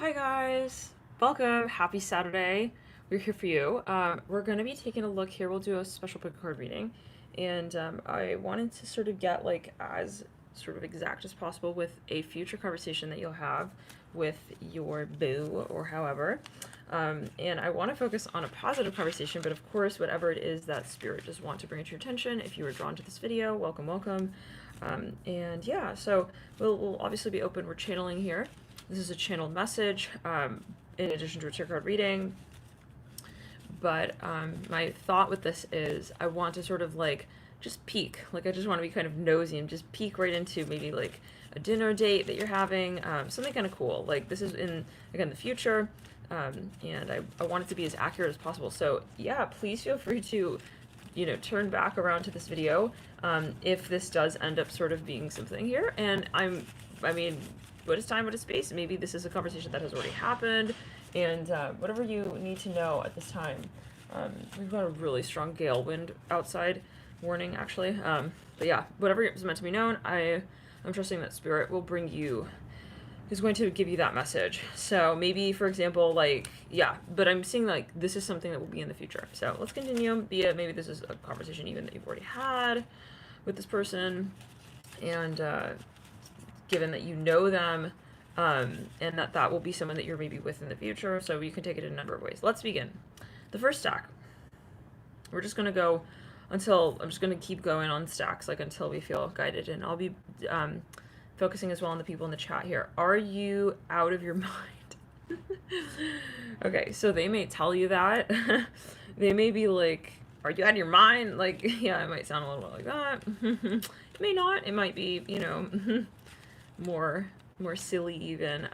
Hi guys, welcome. Happy Saturday. We're here for you. We're going to be taking a look here. We'll do a special book card reading, and I wanted to sort of get like as sort of exact as possible with a future conversation that you'll have with your boo or however. And I want to focus on a positive conversation, but of course, whatever it is that spirit just want to bring to your attention. If you were drawn to this video, welcome, welcome. And yeah, so we'll obviously be open. We're channeling here. This is a channeled message, in addition to a tarot card reading. But my thought with this is I want to sort of like just peek. Like I just want to be kind of nosy and just peek right into maybe like a dinner date that you're having, something kind of cool. Like this is in, again, the future, and I want it to be as accurate as possible. So yeah, please feel free to, turn back around to this video if this does end up sort of being something here. And I mean, what is time, what is space? Maybe this is a conversation that has already happened, and whatever you need to know at this time. We've got a really strong gale wind outside warning, actually. But yeah, whatever is meant to be known, I'm trusting that spirit will bring you, is going to give you that message. So maybe, for example, like, yeah, but I'm seeing like this is something that will be in the future. So let's continue. Maybe this is a conversation even that you've already had with this person, and given that you know them, and that will be someone that you're maybe with in the future, so you can take it in a number of ways. Let's begin. The first stack. We're just going to go until, I'm just going to keep going on stacks, like until we feel guided, and I'll be focusing as well on the people in the chat here. Are you out of your mind? Okay, so they may tell you that. They may be like, are you out of your mind? Like, yeah, it might sound a little bit like that. It may not. It might be, more silly even,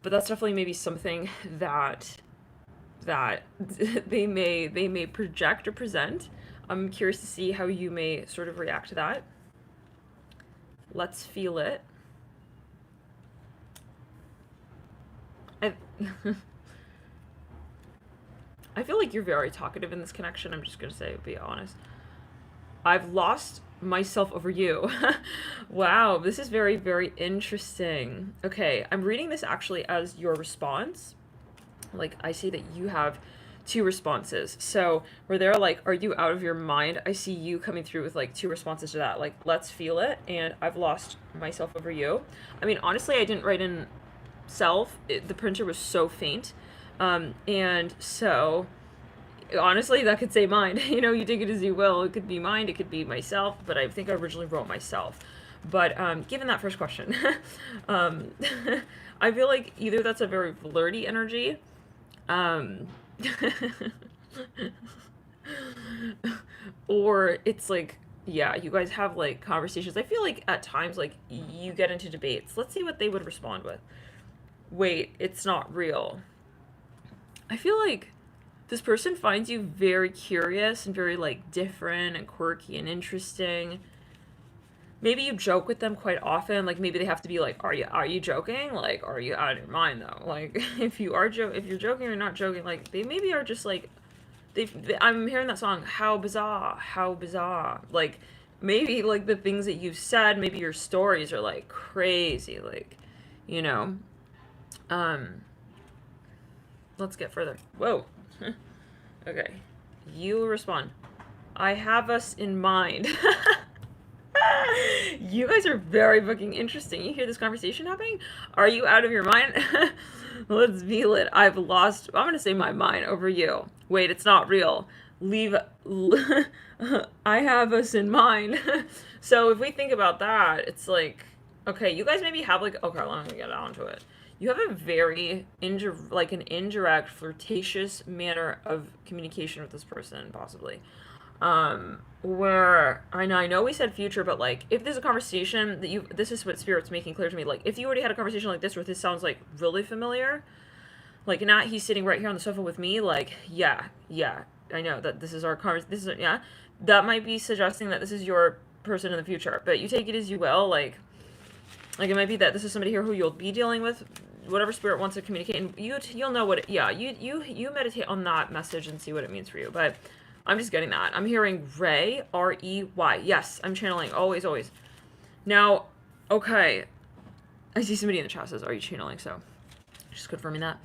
but that's definitely maybe something that they may project or present. I'm curious to see how you may sort of react to that. Let's feel it. I feel like you're very talkative in this connection. I'm just gonna say, be honest. I've lost myself over you. Wow, this is very, very interesting. Okay, I'm reading this actually as your response. Like, I see that you have two responses. So where they're like, are you out of your mind? I see you coming through with like two responses to that. Like, let's feel it, and I've lost myself over you. I mean, honestly, I didn't write in self. The printer was so faint. And so honestly, that could say mine. You take it as you will. It could be mine, it could be myself, but I think I originally wrote myself. But given that first question, I feel like either that's a very flirty energy, or it's like, yeah, you guys have like conversations. I feel like at times, like, you get into debates. Let's see what they would respond with. Wait, it's not real. I feel like this person finds you very curious and very like different and quirky and interesting. Maybe you joke with them quite often. Like, maybe they have to be like, are you joking? Like, are you out of your mind though? Like, if you're joking or not joking, like, they maybe are just like, I'm hearing that song, how bizarre. Like, maybe like the things that you've said, maybe your stories are like crazy, like, let's get further. Whoa. Okay. You respond. I have us in mind. You guys are very fucking interesting. You hear this conversation happening? Are you out of your mind? Let's feel it. I'm gonna say my mind over you. Wait, it's not real. I have us in mind. So if we think about that, it's like, okay, you guys maybe have like, okay, let me get onto it. You have a very an indirect, flirtatious manner of communication with this person, possibly. Where I know we said future, but like, if there's a conversation that this is what Spirit's making clear to me. Like, if you already had a conversation like this where this sounds like really familiar, like, not he's sitting right here on the sofa with me, like, yeah, I know that this is our conversation. Yeah, that might be suggesting that this is your person in the future, but you take it as you will. Like it might be that this is somebody here who you'll be dealing with, whatever spirit wants to communicate, and you'll know what you meditate on that message and see what it means for you. But I'm just getting that. I'm hearing Rey, R-E-Y. Yes, I'm channeling, always. Now, okay, I see somebody in the chat says, are you channeling? So just confirming that.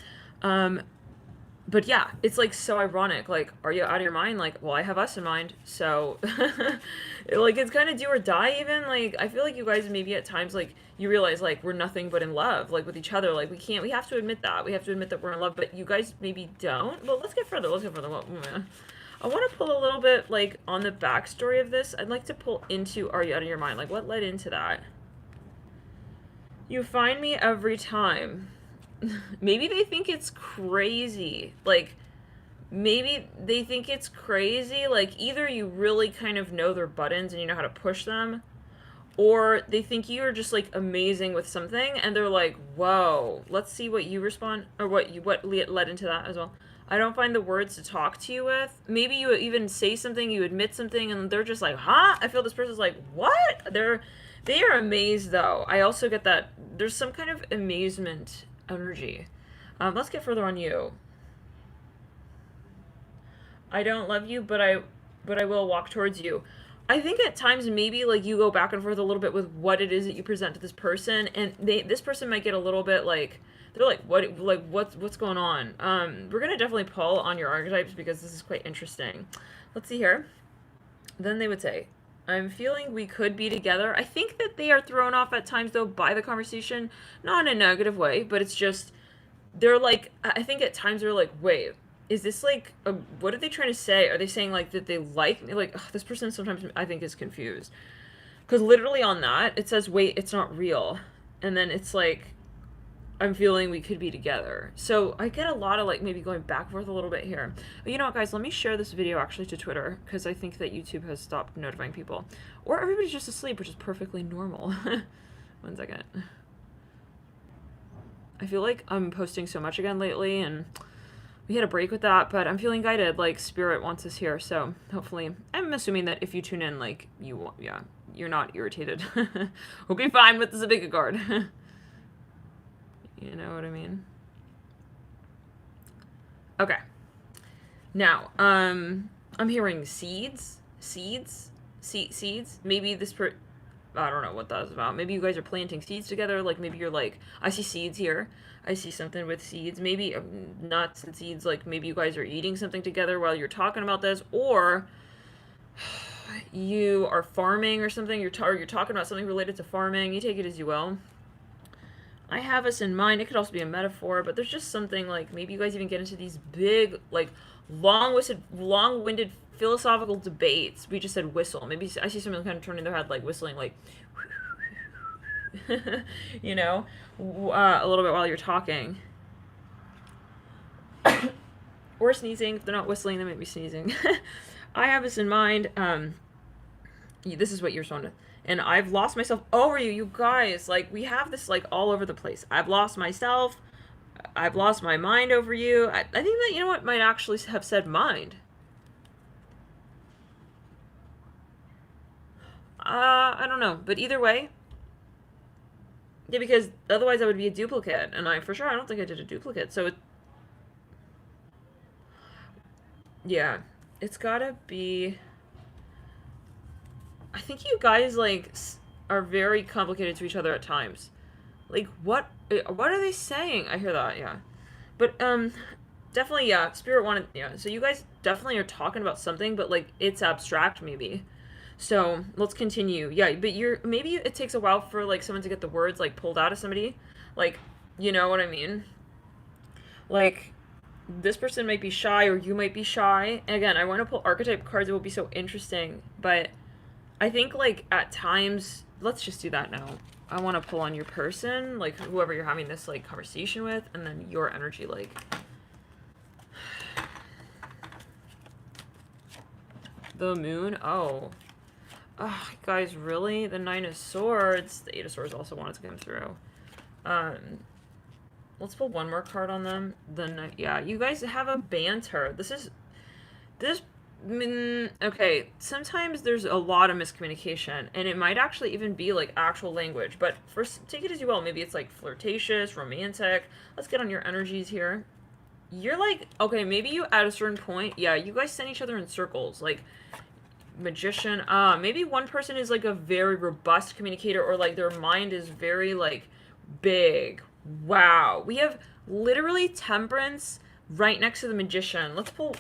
But yeah, it's like so ironic. Like, are you out of your mind? Like, well, I have us in mind. So like, it's kind of do or die even. Like, I feel like you guys maybe at times, like, you realize, like, we're nothing but in love, like, with each other. Like, we have to admit that. We have to admit that we're in love, but you guys maybe don't. But let's get further. Well, I want to pull a little bit, like, on the backstory of this. I'd like to pull into, are you out of your mind? Like, what led into that? You find me every time. Maybe they think it's crazy. Like, maybe they think it's crazy. Like, either you really kind of know their buttons and you know how to push them, or they think you're just, like, amazing with something, and they're like, whoa, let's see what you respond, or what led into that as well. I don't find the words to talk to you with. Maybe you even say something, you admit something, and they're just like, huh? I feel this person's like, what? They are amazed, though. I also get that there's some kind of amazement energy. Let's get further on you. I don't love you, but I will walk towards you. I think at times maybe like you go back and forth a little bit with what it is that you present to this person, and this person might get a little bit like they're like what's going on. We're gonna definitely pull on your archetypes because this is quite interesting. Let's see here. Then they would say, I'm feeling we could be together. I think that they are thrown off at times, though, by the conversation. Not in a negative way, but it's just, they're like, I think at times they're like, wait, is this like, what are they trying to say? Are they saying like that they like me? Like, ugh, this person sometimes I think is confused. Because literally on that, it says, wait, it's not real. And then it's like, I'm feeling we could be together. So I get a lot of like maybe going back and forth a little bit here. But you know what, guys? Let me share this video actually to Twitter because I think that YouTube has stopped notifying people. Or everybody's just asleep, which is perfectly normal. 1 second. I feel like I'm posting so much again lately and we had a break with that, but I'm feeling guided. Like Spirit wants us here. So hopefully, I'm assuming that if you tune in, like you won't, yeah, you're not irritated. We'll be fine with the Zabika card. You know what I mean? Okay. Now, I'm hearing seeds. Maybe I don't know what that was about. Maybe you guys are planting seeds together. Like, maybe you're like, I see seeds here. I see something with seeds. Maybe nuts and seeds. Like, maybe you guys are eating something together while you're talking about this. Or you are farming or something. You're talking about something related to farming. You take it as you will. I have us in mind. It could also be a metaphor, but there's just something like maybe you guys even get into these big, like long-winded philosophical debates. We just said whistle. Maybe I see someone kind of turning their head, like whistling, like, you know, a little bit while you're talking. Or sneezing. If they're not whistling, they might be sneezing. I have this in mind. This is what you're responding to. And I've lost myself over you. You guys, like, we have this, like, all over the place. I've lost myself. I've lost my mind over you. I think that, you know what, might actually have said mind. I don't know. But either way. Yeah, because otherwise I would be a duplicate. And I don't think I did a duplicate. So yeah. It's gotta be... I think you guys, like, are very complicated to each other at times. Like, what are they saying? I hear that, yeah. But, definitely, yeah, Spirit wanted, yeah. So you guys definitely are talking about something, but, like, it's abstract, maybe. So, let's continue. Yeah, but maybe it takes a while for, like, someone to get the words, like, pulled out of somebody. Like, you know what I mean? Like, this person might be shy, or you might be shy. And again, I want to pull archetype cards. It will be so interesting, but... I think, like, at times, let's just do that now. I want to pull on your person, like, whoever you're having this, like, conversation with, and then your energy, like... The moon? Oh. Oh, guys, really? The 9 of Swords? The 8 of Swords also wanted to come through. Let's pull one more card on them. Yeah, you guys have a banter. This... Okay, sometimes there's a lot of miscommunication, and it might actually even be, like, actual language, but first, take it as you will. Maybe it's, like, flirtatious, romantic. Let's get on your energies here. You're, like, okay, maybe you, at a certain point, yeah, you guys send each other in circles, like, magician, maybe one person is, like, a very robust communicator, or, like, their mind is very, like, big. Wow. We have literally Temperance right next to the Magician. Let's pull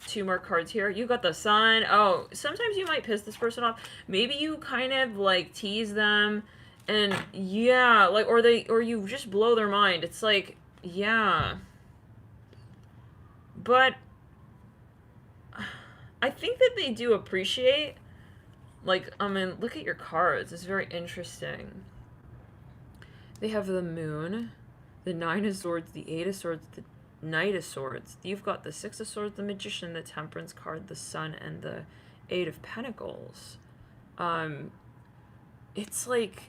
two more cards here. You got the Sun. Oh, sometimes you might piss this person off. Maybe you kind of like tease them and yeah, like or you just blow their mind. It's like, yeah. But I think that they do appreciate, like, I mean, look at your cards. It's very interesting. They have the Moon, the Nine of Swords, the Eight of Swords, the Knight of Swords. You've got the Six of Swords, the Magician, the Temperance card, the Sun, and the Eight of Pentacles. It's like,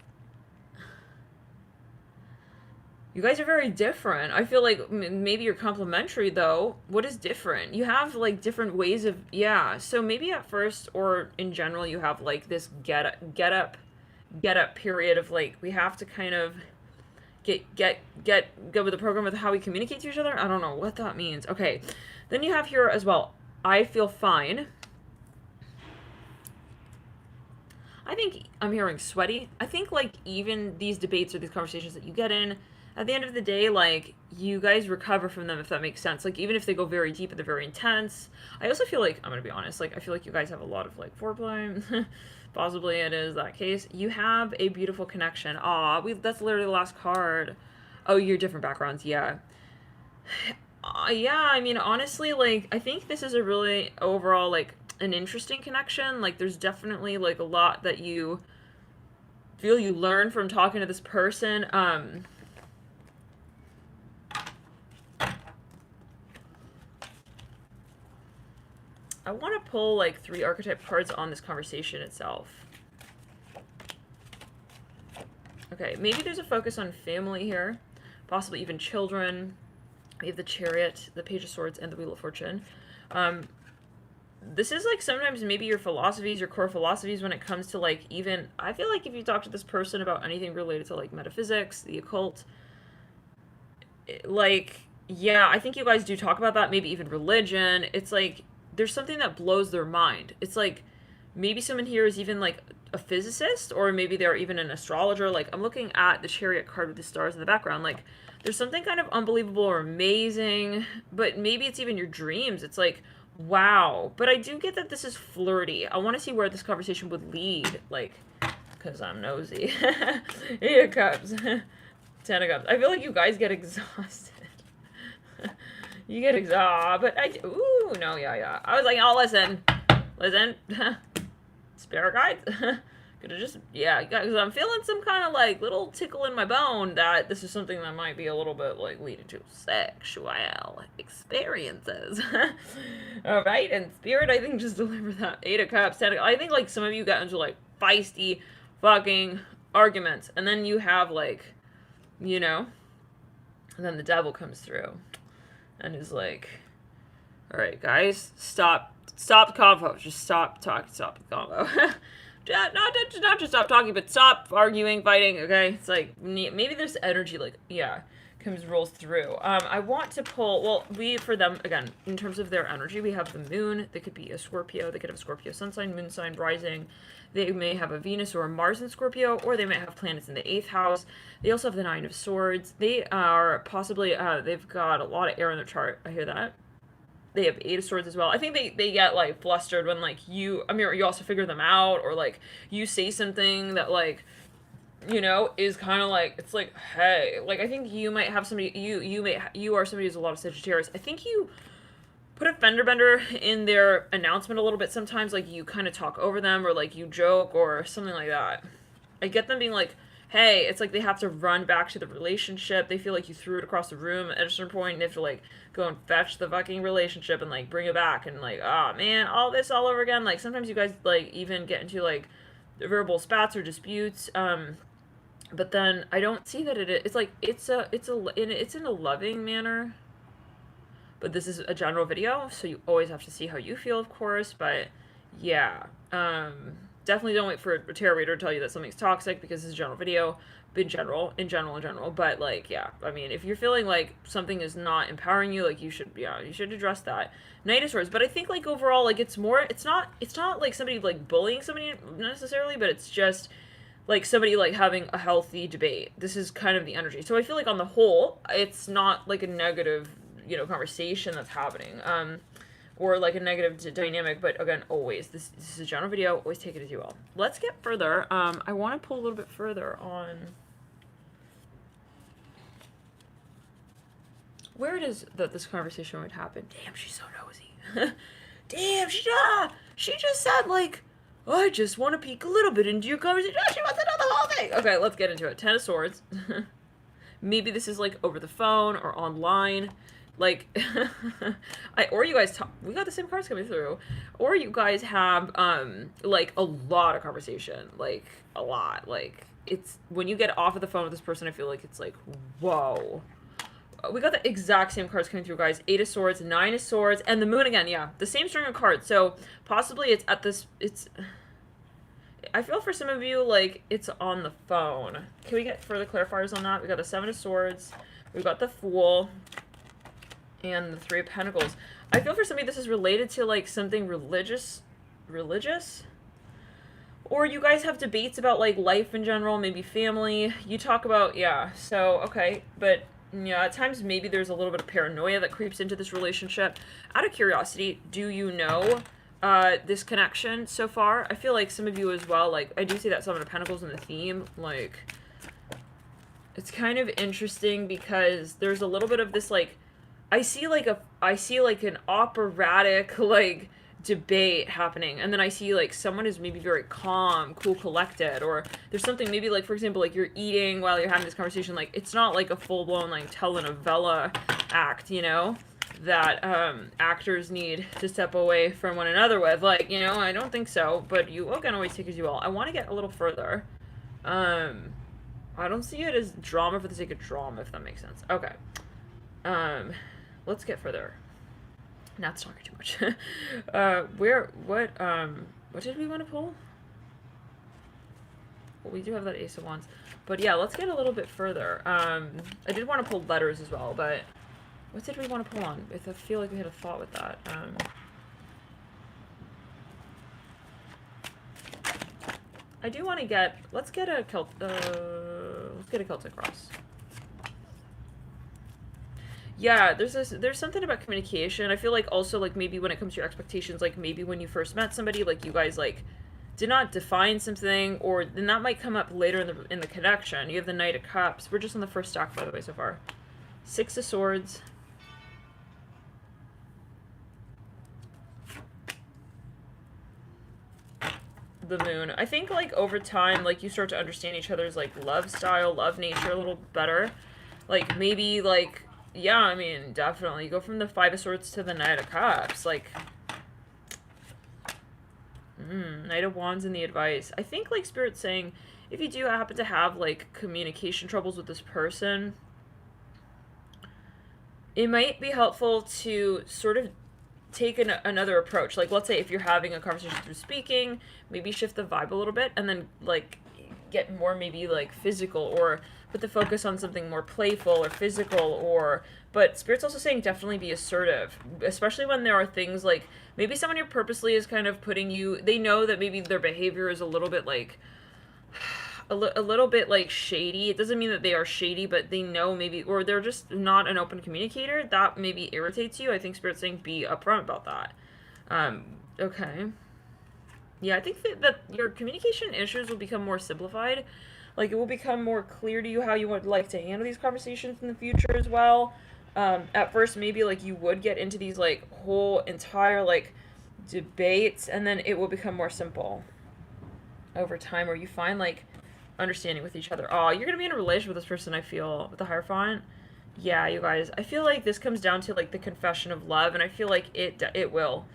you guys are very different. I feel like maybe you're complementary, though. What is different? You have, like, different ways of, yeah. So maybe at first, or in general, you have, like, this get up period of, like, we have to kind of go with the program with how we communicate to each other. I don't know what that means. Okay. Then you have here as well, I feel fine. I think I'm hearing sweaty. I think, like, even these debates or these conversations that you get in, at the end of the day, like, you guys recover from them, if that makes sense. Like, even if they go very deep and they're very intense. I also feel like, I'm gonna be honest, like, I feel like you guys have a lot of, like, foreplay. Possibly it is that case. You have a beautiful connection. Aw, that's literally the last card. Oh, you're different backgrounds, yeah. Yeah, I mean, honestly, like, I think this is a really, overall, like, an interesting connection. Like, there's definitely, like, a lot that you feel you learn from talking to this person. I want to pull, like, 3 archetype cards on this conversation itself. Okay, maybe there's a focus on family here. Possibly even children. We have the Chariot, the Page of Swords, and the Wheel of Fortune. This is, like, sometimes maybe your philosophies, your core philosophies when it comes to, like, even... I feel like if you talk to this person about anything related to, like, metaphysics, the occult, like, yeah, I think you guys do talk about that. Maybe even religion. It's, like... there's something that blows their mind. It's like, maybe someone here is even, like, a physicist, or maybe they're even an astrologer. Like, I'm looking at the Chariot card with the stars in the background. Like, there's something kind of unbelievable or amazing, but maybe it's even your dreams. It's like, wow. But I do get that this is flirty. I want to see where this conversation would lead, like, because I'm nosy. 8 of Cups. 10 of Cups. I feel like you guys get exhausted. You get exhausted, but ooh, no, yeah. I was like, oh, listen, spirit guides, could have just, yeah, because I'm feeling some kind of, like, little tickle in my bone that this is something that might be a little bit, like, leading to sexual experiences. All right, and spirit, I think, just deliver that 8 of Cups, 10 of, I think, like, some of you got into, like, feisty fucking arguments, and then you have, like, you know, and then the devil comes through. And is like, all right, guys, stop the convo. Just stop talking, stop the convo. not just stop talking, but stop arguing, fighting, okay? It's like, maybe this energy, like, yeah, rolls through. I want to pull, well, for them, again, in terms of their energy, we have the Moon. They could be a Scorpio. They could have a Scorpio sun sign, moon sign, rising. They may have a Venus or a Mars in Scorpio, or they might have planets in the 8th house. They also have the 9 of Swords. They are possibly, they've got a lot of air in their chart. I hear that. They have 8 of Swords as well. I think they get, like, flustered when, like, you also figure them out, or, like, you say something that, like, you know, is kind of like, it's like, hey, like, I think you might have somebody, you are somebody who's a lot of Sagittarius. I think you put a fender bender in their announcement a little bit sometimes, like, you kind of talk over them, or, like, you joke, or something like that. I get them being like, hey, it's like they have to run back to the relationship. They feel like you threw it across the room at a certain point, and they have to, like, go and fetch the fucking relationship and, like, bring it back, and, like, oh, man, all this all over again. Like, sometimes you guys, like, even get into, like, verbal spats or disputes, but then I don't see that it's like, it's in a loving manner. But this is a general video, so you always have to see how you feel, of course. But yeah, definitely don't wait for a tarot reader to tell you that something's toxic, because this is a general video, in general. But, like, yeah, I mean, if you're feeling like something is not empowering you, like, you should address that. Knight of Swords. But I think, like, overall, like, it's not like somebody, like, bullying somebody necessarily, but it's just, like somebody like having a healthy debate. This is kind of the energy. So I feel like on the whole, it's not like a negative, you know, conversation that's happening. Or like a negative dynamic, but again, always, this is a general video, always take it as you will. Let's get further. I want to pull a little bit further on where it is that this conversation would happen. Damn, she's so nosy. Damn, she just said, like, oh, I just want to peek a little bit into your conversation. Oh, she wants to know the whole thing. Okay, let's get into it. Ten of Swords. Maybe this is, like, over the phone or online. Like, or you guys talk, we got the same cards coming through, or you guys have, like, a lot of conversation, like, a lot, like, it's, when you get off of the phone with this person, I feel like it's like, whoa. We got the exact same cards coming through, guys. 8 of Swords, 9 of Swords, and the Moon again, yeah, the same string of cards, so possibly it's at this, I feel for some of you, like, it's on the phone. Can we get further clarifiers on that? We got the 7 of Swords, we got the Fool, and the 3 of Pentacles. I feel for somebody this is related to, like, something religious? Or you guys have debates about, like, life in general, maybe family. You talk about, yeah, so, okay, but, yeah, at times maybe there's a little bit of paranoia that creeps into this relationship. Out of curiosity, do you know this connection so far? I feel like some of you as well, like, I do see that 7 of Pentacles in the theme, like, it's kind of interesting because there's a little bit of this, like, I see like an operatic, like, debate happening, and then I see, like, someone is maybe very calm, cool, collected, or there's something maybe, like, for example, like, you're eating while you're having this conversation, like, it's not like a full-blown, like, telenovela act, you know, that actors need to step away from one another with, like, you know, I don't think so, but you can always take as you will. I want to get a little further. I don't see it as drama for the sake of drama, if that makes sense. Okay. Let's get further. Not talking too much. What did we want to pull? Well, we do have that Ace of Wands. But yeah, let's get a little bit further. I did want to pull letters as well, but what did we want to pull on? I feel like we had a thought with that. I do want to get, let's get a Celtic cross. Yeah, there's something about communication. I feel like also, like, maybe when it comes to your expectations, like, maybe when you first met somebody, like, you guys, like, did not define something, or then that might come up later in the connection. You have the Knight of Cups. We're just on the first stack, by the way, so far. 6 of Swords. The Moon. I think, like, over time, like, you start to understand each other's, like, love style, love nature a little better. Like, maybe, like, yeah, I mean, definitely. You go from the 5 of Swords to the Knight of Cups. Like, Knight of Wands and the advice. I think, like, Spirit's saying, if you do happen to have, like, communication troubles with this person, it might be helpful to sort of take another approach. Like, let's say if you're having a conversation through speaking, maybe shift the vibe a little bit, and then, like, get more maybe, like, physical, or put the focus on something more playful or physical, or, but Spirit's also saying definitely be assertive, especially when there are things like, maybe someone here purposely is kind of putting you, they know that maybe their behavior is a little bit, like, a little bit, like, shady. It doesn't mean that they are shady, but they know maybe, or they're just not an open communicator. That maybe irritates you. I think Spirit's saying be upfront about that. Okay. Yeah, I think that your communication issues will become more simplified. Like, it will become more clear to you how you would like to handle these conversations in the future as well. At first, maybe, like, you would get into these, like, whole entire, like, debates, and then it will become more simple over time, where you find, like, understanding with each other. Oh, you're gonna be in a relationship with this person, I feel, with the Hierophant. Yeah, you guys, I feel like this comes down to, like, the confession of love, and I feel like it will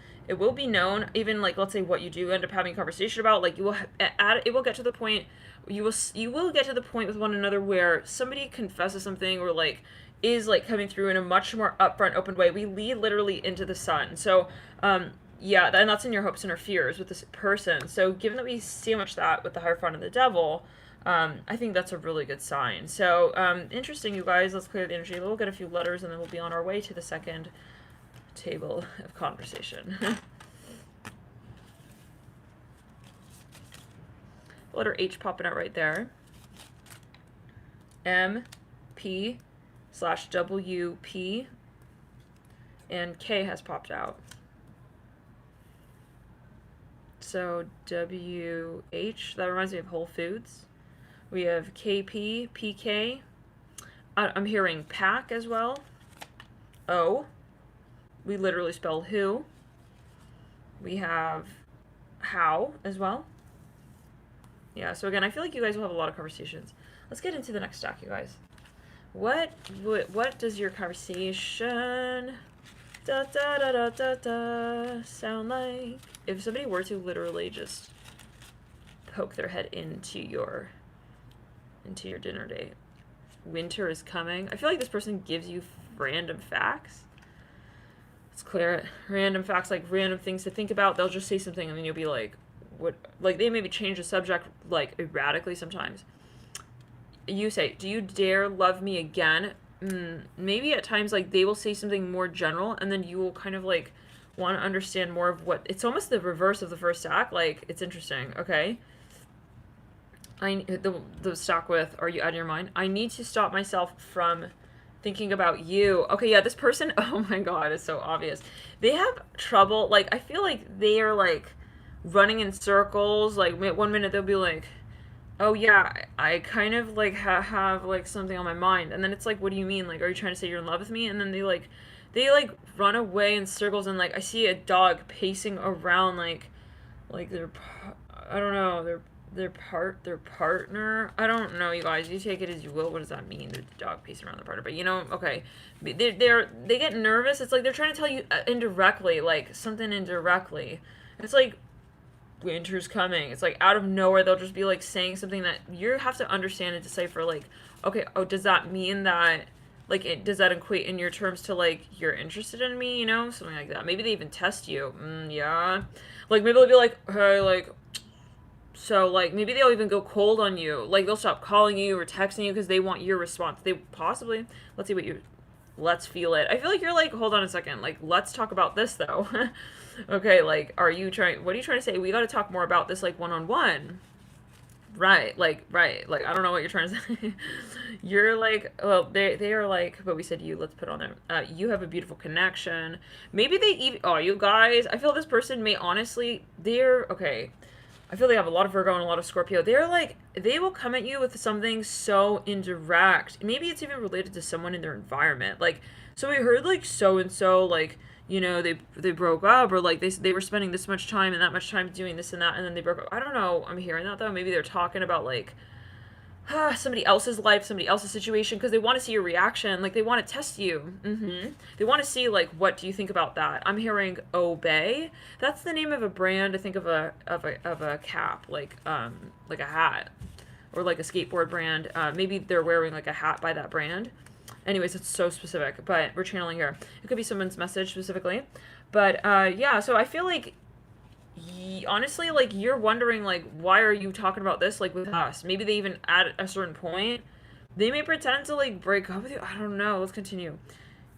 be known, even, like, let's say what you do end up having a conversation about, like, you will it will get to the point, you will get to the point with one another where somebody confesses something, or, like, is, like, coming through in a much more upfront, open way. We lead literally into the sun. So, yeah, and that's in your hopes and your fears with this person. So, given that we see much that with the Hierophant and the Devil, I think that's a really good sign. So, interesting, you guys. Let's clear the energy. We'll get a few letters, and then we'll be on our way to the second table of conversation. letter H popping out right there. M, P, / W, P, and K has popped out. So WH, that reminds me of Whole Foods. We have KP, PK. I'm hearing pack as well. O. We literally spell who. We have how as well. Yeah, so again, I feel like you guys will have a lot of conversations. Let's get into the next stack, you guys. What does your conversation sound like? If somebody were to literally just poke their head into your dinner date. Winter is coming. I feel like this person gives you random facts. Let's clear it. Random facts, like random things to think about. They'll just say something and then you'll be like, what? Like they maybe change the subject like erratically sometimes. You say, do you dare love me again? Maybe at times like they will say something more general and then you will kind of like want to understand more of what, it's almost the reverse of the first stack. Like it's interesting. Okay. The stack with, are you out of your mind? I need to stop myself from thinking about you. Okay, yeah, this person, oh my god, it's so obvious. They have trouble, like, I feel like they are, like, running in circles. Like, one minute they'll be like, oh yeah, I kind of, like, have, like, something on my mind. And then it's like, what do you mean? Like, are you trying to say you're in love with me? And then they run away in circles, and, like, I see a dog pacing around, like they're, I don't know, their partner. I don't know, you guys. You take it as you will. What does that mean? The dog pacing around their partner. But you know, okay. They get nervous. It's like they're trying to tell you indirectly, like something indirectly. It's like winter's coming. It's like out of nowhere they'll just be like saying something that you have to understand and decipher. Like, okay, oh, does that mean that? Like, does that equate in your terms to like you're interested in me? You know, something like that. Maybe they even test you. Yeah. Like maybe they'll be like, hey, like. So, like, maybe they'll even go cold on you. Like, they'll stop calling you or texting you because they want your response. They possibly... Let's see what you... Let's feel it. I feel like you're like, hold on a second. Like, let's talk about this, though. Okay, like, are you trying... What are you trying to say? We gotta talk more about this, like, one-on-one. Right. Like, I don't know what you're trying to say. You're like... Well, they are like... But we said you. Let's put on there. You have a beautiful connection. Maybe they even... Oh, you guys... I feel this person may honestly... They're... Okay... I feel they have a lot of Virgo and a lot of Scorpio. They're like, they will come at you with something so indirect. Maybe it's even related to someone in their environment. Like, so we heard like so-and-so, like, you know, they broke up, or like they were spending this much time and that much time doing this and that, and then they broke up. I don't know. I'm hearing that though. Maybe they're talking about like somebody else's life, somebody else's situation, because they want to see your reaction. Like, they want to test you. They want to see, like, what do you think about that? I'm hearing Obey. That's the name of a brand. I think of a cap, like a hat, or like a skateboard brand. Maybe they're wearing like a hat by that brand. Anyways, it's so specific, but we're channeling here. It could be someone's message specifically, but yeah. So I feel like, honestly, like, you're wondering, like, why are you talking about this, like, with us? Maybe they even, at a certain point, they may pretend to, like, break up with you. I don't know. Let's continue.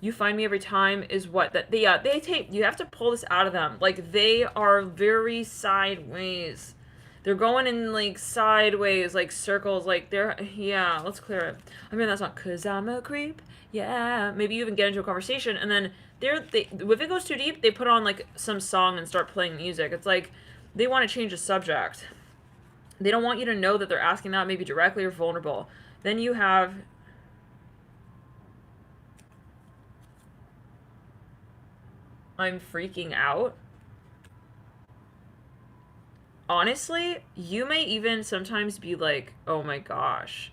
You find me every time is what that they take. You have to pull this out of them. Like, they are very sideways. They're going in, like, sideways, like, circles. Like, yeah, let's clear it. I mean, that's not 'cause I'm a creep. Yeah. Maybe you even get into a conversation, and then if it goes too deep, they put on, like, some song and start playing music. It's like they want to change the subject. They don't want you to know that they're asking that, maybe directly or vulnerable. Then you have... I'm freaking out. Honestly, you may even sometimes be like, oh my gosh.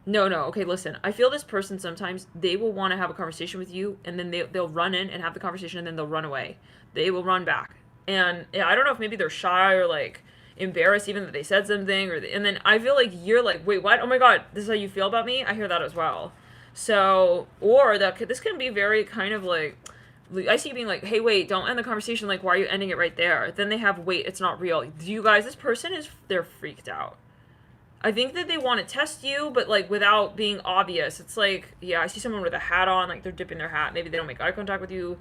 No, okay, listen. I feel this person sometimes, they will want to have a conversation with you, and then they'll run in and have the conversation, and then they'll run away. They will run back. And yeah, I don't know if maybe they're shy or, like, embarrassed even that they said something, and then I feel like you're like, wait, what? Oh my god, this is how you feel about me? I hear that as well. So, or this can be very kind of like, I see you being like, hey, wait, don't end the conversation. Like, why are you ending it right there? Then they have, wait, it's not real. You guys, this person they're freaked out. I think that they want to test you, but, like, without being obvious. It's like, yeah, I see someone with a hat on, like, they're dipping their hat. Maybe they don't make eye contact with you.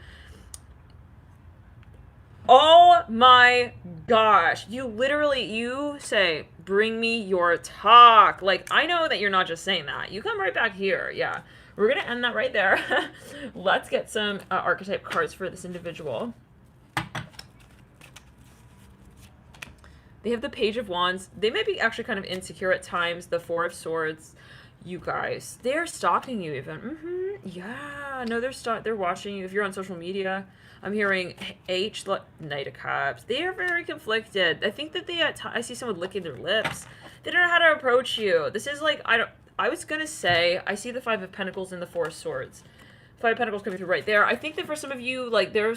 Oh my gosh. You say, bring me your talk. Like, I know that you're not just saying that. You come right back here. Yeah. We're going to end that right there. Let's get some archetype cards for this individual. They have the Page of Wands. They may be actually kind of insecure at times. The Four of Swords. You guys, they're stalking you even. Yeah, no, they're watching you. If you're on social media, I'm hearing Knight of Cups. They are very conflicted. I think that I see someone licking their lips. They don't know how to approach you. This is like, I was gonna say, I see the Five of Pentacles and the Four of Swords. Five of Pentacles coming through right there. I think that for some of you, like, they're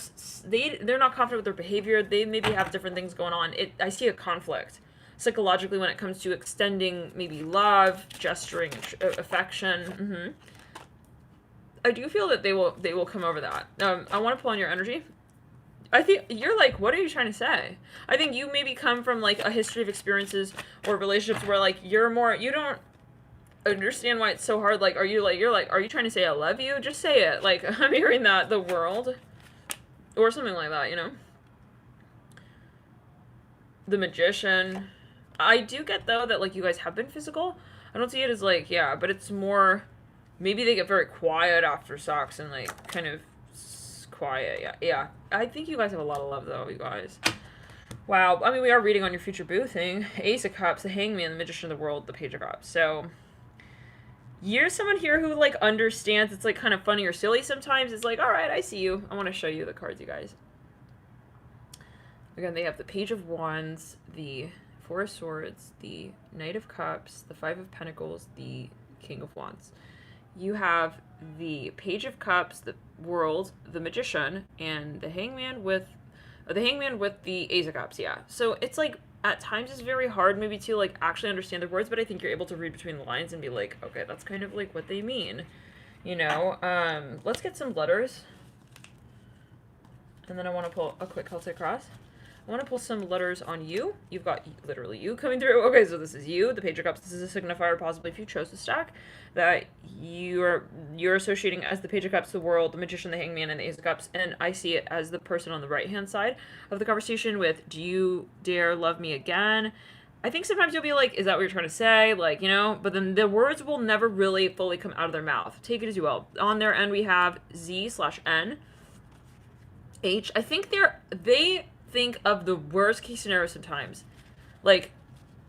not confident with their behavior. They maybe have different things going on. I see a conflict psychologically when it comes to extending maybe love, gesturing, affection. I do feel that they will come over that. I want to pull on your energy. I think you're like, what are you trying to say? I think you maybe come from like a history of experiences or relationships where like you don't understand why it's so hard. Like, are you trying to say I love you? Just say it. Like, I'm hearing that, the world. Or something like that, you know? The Magician. I do get, though, that, like, you guys have been physical. I don't see it as, like, yeah, but it's more... Maybe they get very quiet after sex and, like, kind of quiet. Yeah. I think you guys have a lot of love, though, you guys. Wow. I mean, we are reading on your future boo thing. Ace of Cups, the Hangman, the Magician of the World, the Page of Cups. So... You're someone here who, like, understands it's, like, kind of funny or silly sometimes. It's like, alright, I see you. I want to show you the cards, you guys. Again, they have the Page of Wands, the Four of Swords, the Knight of Cups, the Five of Pentacles, the King of Wands. You have the Page of Cups, the World, the Magician, and the Hangman with the Ace of Cups, yeah. So it's like, at times it's very hard maybe to like actually understand the words, but I think you're able to read between the lines and be like, okay, that's kind of like what they mean, you know? Let's get some letters. And then I want to pull a quick Celtic cross. I want to pull some letters on you. You've got literally you coming through. Okay, so this is you, the Page of Cups. This is a signifier, possibly if you chose to stack, that you're associating as the Page of Cups, the World, the Magician, the Hangman, and the Ace of Cups. And I see it as the person on the right-hand side of the conversation with, do you dare love me again? I think sometimes you'll be like, is that what you're trying to say? Like, you know, but then the words will never really fully come out of their mouth. Take it as you will. On their end, we have Z/N. H. I think they think of the worst case scenario sometimes. Like,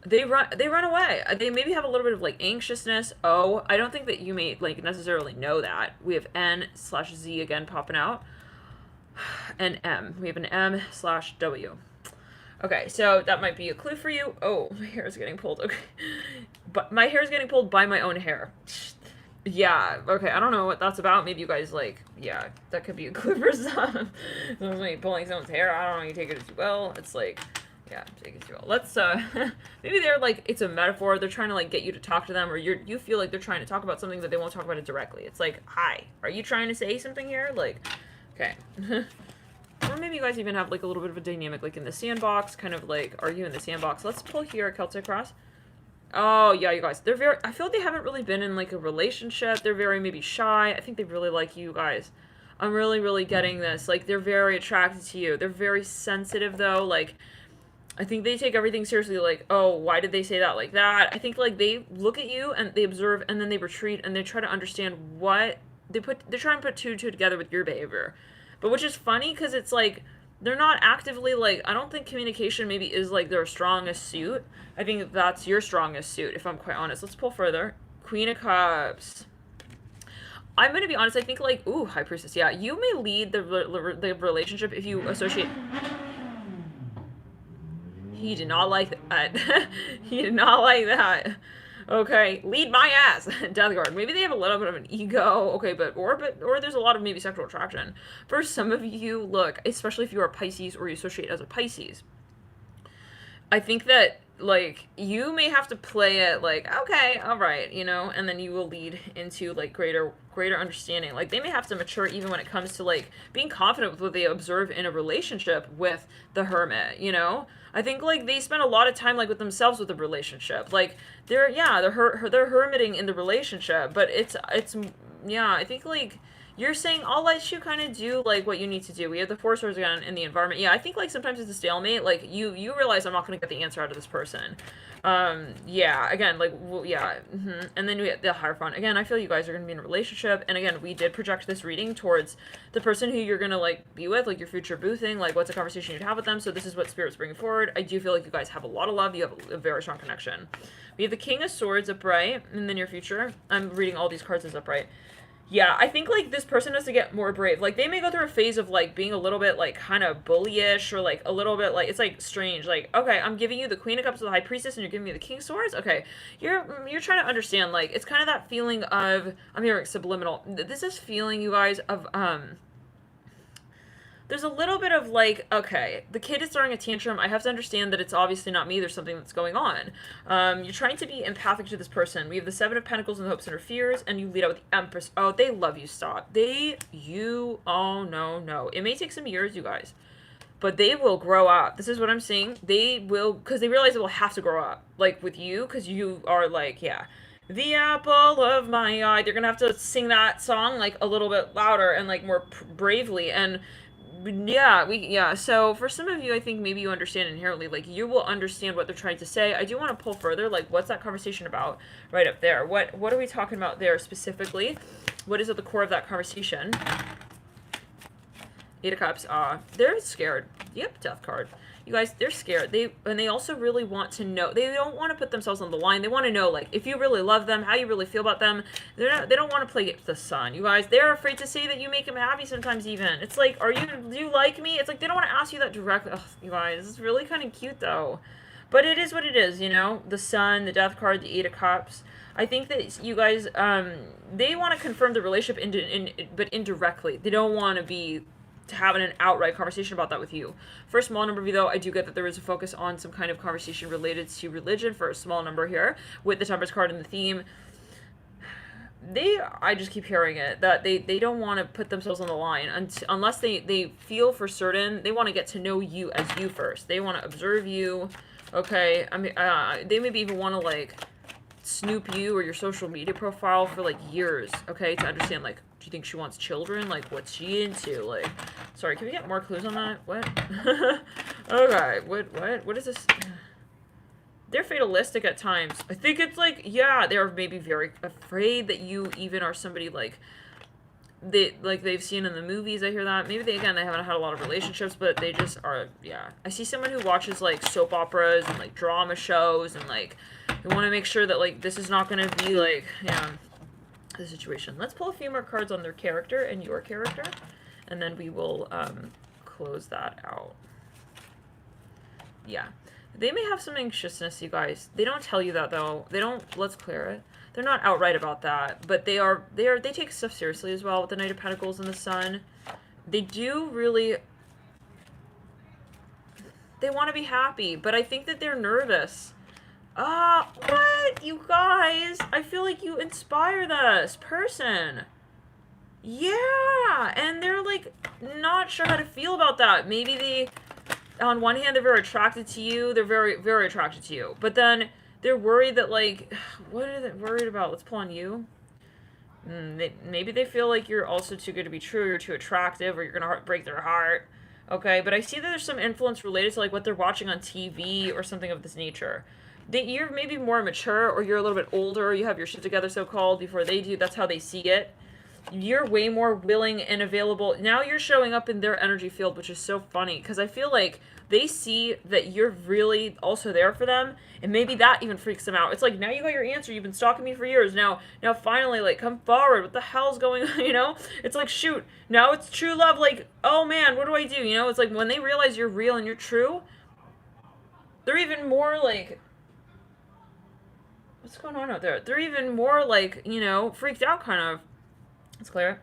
they run away. They maybe have a little bit of, like, anxiousness. O. I don't think that you may, like, necessarily know that. We have N/Z again popping out. And M. We have an M/W. Okay, so that might be a clue for you. Oh, my hair is getting pulled. Okay. But my hair is getting pulled by my own hair. Yeah, okay, I don't know what that's about. Maybe you guys, like, yeah, that could be a clue for some. Like, pulling someone's hair, I don't know, you take it as well. It's like, yeah, take it as well. Let's, maybe they're, like, it's a metaphor. They're trying to, like, get you to talk to them, or you feel like they're trying to talk about something, but they won't talk about it directly. It's like, hi, are you trying to say something here? Like, okay. Or maybe you guys even have, like, a little bit of a dynamic, like, in the sandbox, kind of, like, are you in the sandbox? Let's pull here a Celtic cross. Oh, yeah, you guys. I feel like they haven't really been in, like, a relationship. They're very, maybe, shy. I think they really like you guys. I'm really, really getting this. Like, they're very attracted to you. They're very sensitive, though. Like, I think they take everything seriously. Like, oh, why did they say that like that? I think, like, they look at you, and they observe, and then they retreat, and they try to understand what... They're trying to put two together with your behavior. But which is funny, because it's, like... They're not actively, like, I don't think communication maybe is, like, their strongest suit. I think that's your strongest suit, if I'm quite honest. Let's pull further. Queen of Cups. I'm going to be honest, I think, like, ooh, High Priestess, yeah. You may lead the relationship if you associate... He did not like that. He did not like that. Okay, lead my ass. Death card. Maybe they have a little bit of an ego. Okay, or there's a lot of maybe sexual attraction. For some of you, look, especially if you are Pisces or you associate as a Pisces, I think that, like, you may have to play it like, okay, all right, you know, and then you will lead into, like, greater understanding. Like, they may have to mature even when it comes to, like, being confident with what they observe in a relationship with the Hermit, you know? I think, like, they spend a lot of time, like, with themselves with the relationship. Like, they're hermiting in the relationship, but it's yeah, I think, like, You're saying, I'll let you kind of do, like, what you need to do. We have the Four Swords again in the environment. Yeah, I think, like, sometimes it's a stalemate. Like, you realize I'm not going to get the answer out of this person. Yeah, again, like, well, yeah. And then we have the Hierophant. Again, I feel you guys are going to be in a relationship. And again, we did project this reading towards the person who you're going to, like, be with, like, your future boo thing. Like, what's a conversation you'd have with them. So this is what Spirit's bringing forward. I do feel like you guys have a lot of love. You have a very strong connection. We have the King of Swords upright in the near future. I'm reading all these cards as upright. Yeah, I think, like, this person has to get more brave. Like, they may go through a phase of, like, being a little bit, like, kind of bullyish or, like, a little bit, like, it's, like, strange. Like, okay, I'm giving you the Queen of Cups with the High Priestess and you're giving me the King of Swords? Okay, you're trying to understand, like, it's kind of that feeling of, I'm hearing subliminal. This is feeling, you guys, of, there's a little bit of like, okay, the kid is throwing a tantrum. I have to understand that it's obviously not me. There's something that's going on. You're trying to be empathic to this person. We have the Seven of Pentacles and the hopes and her fears, and you lead out with the Empress. Oh, they love you, stop. Oh, no. It may take some years, you guys, but they will grow up. This is what I'm saying. They will, because they realize they will have to grow up, like, with you, because you are, like, yeah. The apple of my eye. They're going to have to sing that song, like, a little bit louder and, like, more bravely, and yeah, so for some of you, I think maybe you understand inherently, like, you will understand what they're trying to say. I do want to pull further, like, what's that conversation about right up there? What are we talking about there specifically? What is at the core of that conversation? Eight of Cups, they're scared. Yep, Death card. You guys, they're scared. They also really want to know. They don't want to put themselves on the line. They want to know, like, if you really love them, how you really feel about them. They don't want to play the sun. You guys, they're afraid to say that you make them happy sometimes even. It's like, do you like me? It's like, they don't want to ask you that directly. Ugh, you guys, it's really kind of cute, though. But it is what it is, you know? The Sun, the Death card, the Eight of Cups. I think that you guys, they want to confirm the relationship, but indirectly. They don't want to be having an outright conversation about that with you. For a small number of you, though, I do get that there is a focus on some kind of conversation related to religion for a small number here, with the Temperance card and the theme. I just keep hearing it, that they don't want to put themselves on the line unless they feel for certain. They want to get to know you as you first. They want to observe you, okay? I mean, they maybe even want to, like, snoop you or your social media profile for, like, years, okay, to understand, like, do you think she wants children? Like, what's she into? Like, sorry, can we get more clues on that? What? Okay, what is this? They're fatalistic at times. I think it's like, yeah, they're maybe very afraid that you even are somebody, like, they've seen in the movies. I hear that. Maybe they haven't had a lot of relationships, but they just are, yeah. I see someone who watches, like, soap operas and, like, drama shows, and, like, they want to make sure that, like, this is not going to be, like, yeah, the situation. Let's pull a few more cards on their character and your character, and then we will close that out. Yeah, they may have some anxiousness, you guys. They don't tell you that, though. They don't. Let's clear it. They're not outright about that, but they take stuff seriously as well with the Knight of Pentacles and the Sun. They do really. They want to be happy, but I think that they're nervous. What? You guys, I feel like you inspire this person. Yeah, and they're, like, not sure how to feel about that. Maybe they, on one hand, they're very attracted to you. They're very, very attracted to you. But then they're worried that, like, what are they worried about? Let's pull on you. Maybe they feel like you're also too good to be true. You're too attractive, or you're going to break their heart. Okay, but I see that there's some influence related to, like, what they're watching on TV or something of this nature. You're maybe more mature, or you're a little bit older, you have your shit together, so-called, before they do. That's how they see it. You're way more willing and available. Now you're showing up in their energy field, which is so funny, because I feel like they see that you're really also there for them, and maybe that even freaks them out. It's like, now you got your answer. You've been stalking me for years. Now finally, like, come forward. What the hell's going on, you know? It's like, shoot, now it's true love. Like, oh, man, what do I do? You know, it's like when they realize you're real and you're true, they're even more, like, what's going on out there? They're even more, like, you know, freaked out, kind of. Let's clear it.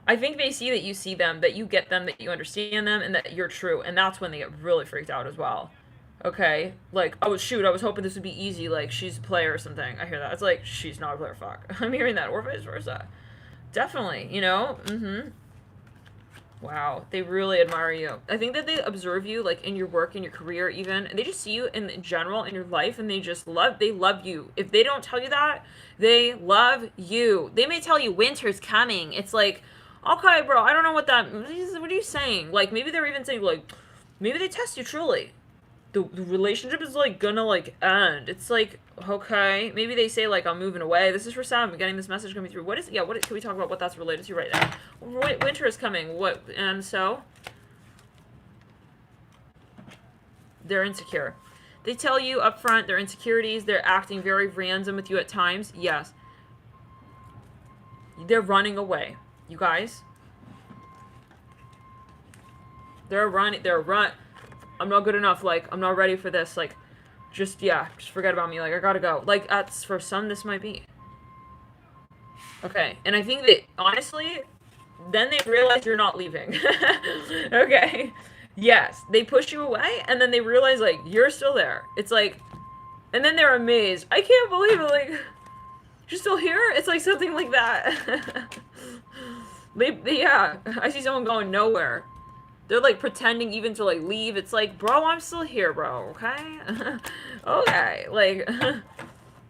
I think they see that you see them, that you get them, that you understand them, and that you're true. And that's when they get really freaked out as well. Okay? Like, oh, shoot, I was hoping this would be easy. Like, she's a player or something. I hear that. It's like, she's not a player. Fuck. I'm hearing that. Or vice versa. Definitely, you know? Wow, they really admire you. I think that they observe you, like, in your work, in your career, even. And they just see you in general in your life, and they love you. If they don't tell you that, they love you. They may tell you winter's coming. It's like, Okay, bro, I don't know what that, what are you saying? Like, maybe they're even saying, like, maybe they test you truly. The relationship is, like, gonna, like, end. It's like, okay, maybe they say, like, I'm moving away. This is for Sam. I'm getting this message coming through. What is, yeah, can we talk about what that's related to right now? Winter is coming. What, and so? They're insecure. They tell you up front their insecurities. They're acting very random with you at times. Yes. They're running away. You guys. They're running. I'm not good enough. Like, I'm not ready for this. Like, just forget about me. Like, I gotta go. Like, for some, this might be. Okay. And I think that, honestly, then they realize you're not leaving. Okay. Yes. They push you away, and then they realize, like, you're still there. It's like, and then they're amazed. I can't believe it. Like, you're still here? It's like something like that. Yeah. I see someone going nowhere. They're, like, pretending even to, like, leave. It's like, bro, I'm still here, bro, okay? Okay, like,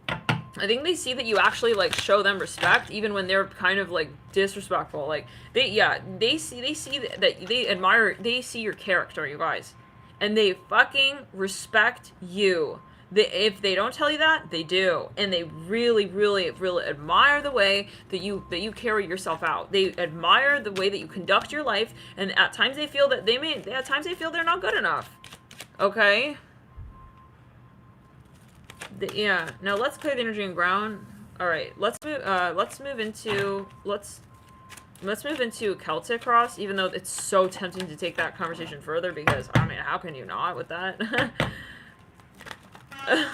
I think they see that you actually, like, show them respect, even when they're kind of, like, disrespectful. Like, they see that they admire, they see your character, you guys. And they fucking respect you. If they don't tell you that, they do, and they really, really, really admire the way that you carry yourself out. They admire the way that you conduct your life, and at times they feel that at times they feel they're not good enough. Okay. Yeah. Now let's clear the energy and ground. All right. Let's move into Celtic Cross, even though it's so tempting to take that conversation further, because I mean, how can you not with that? I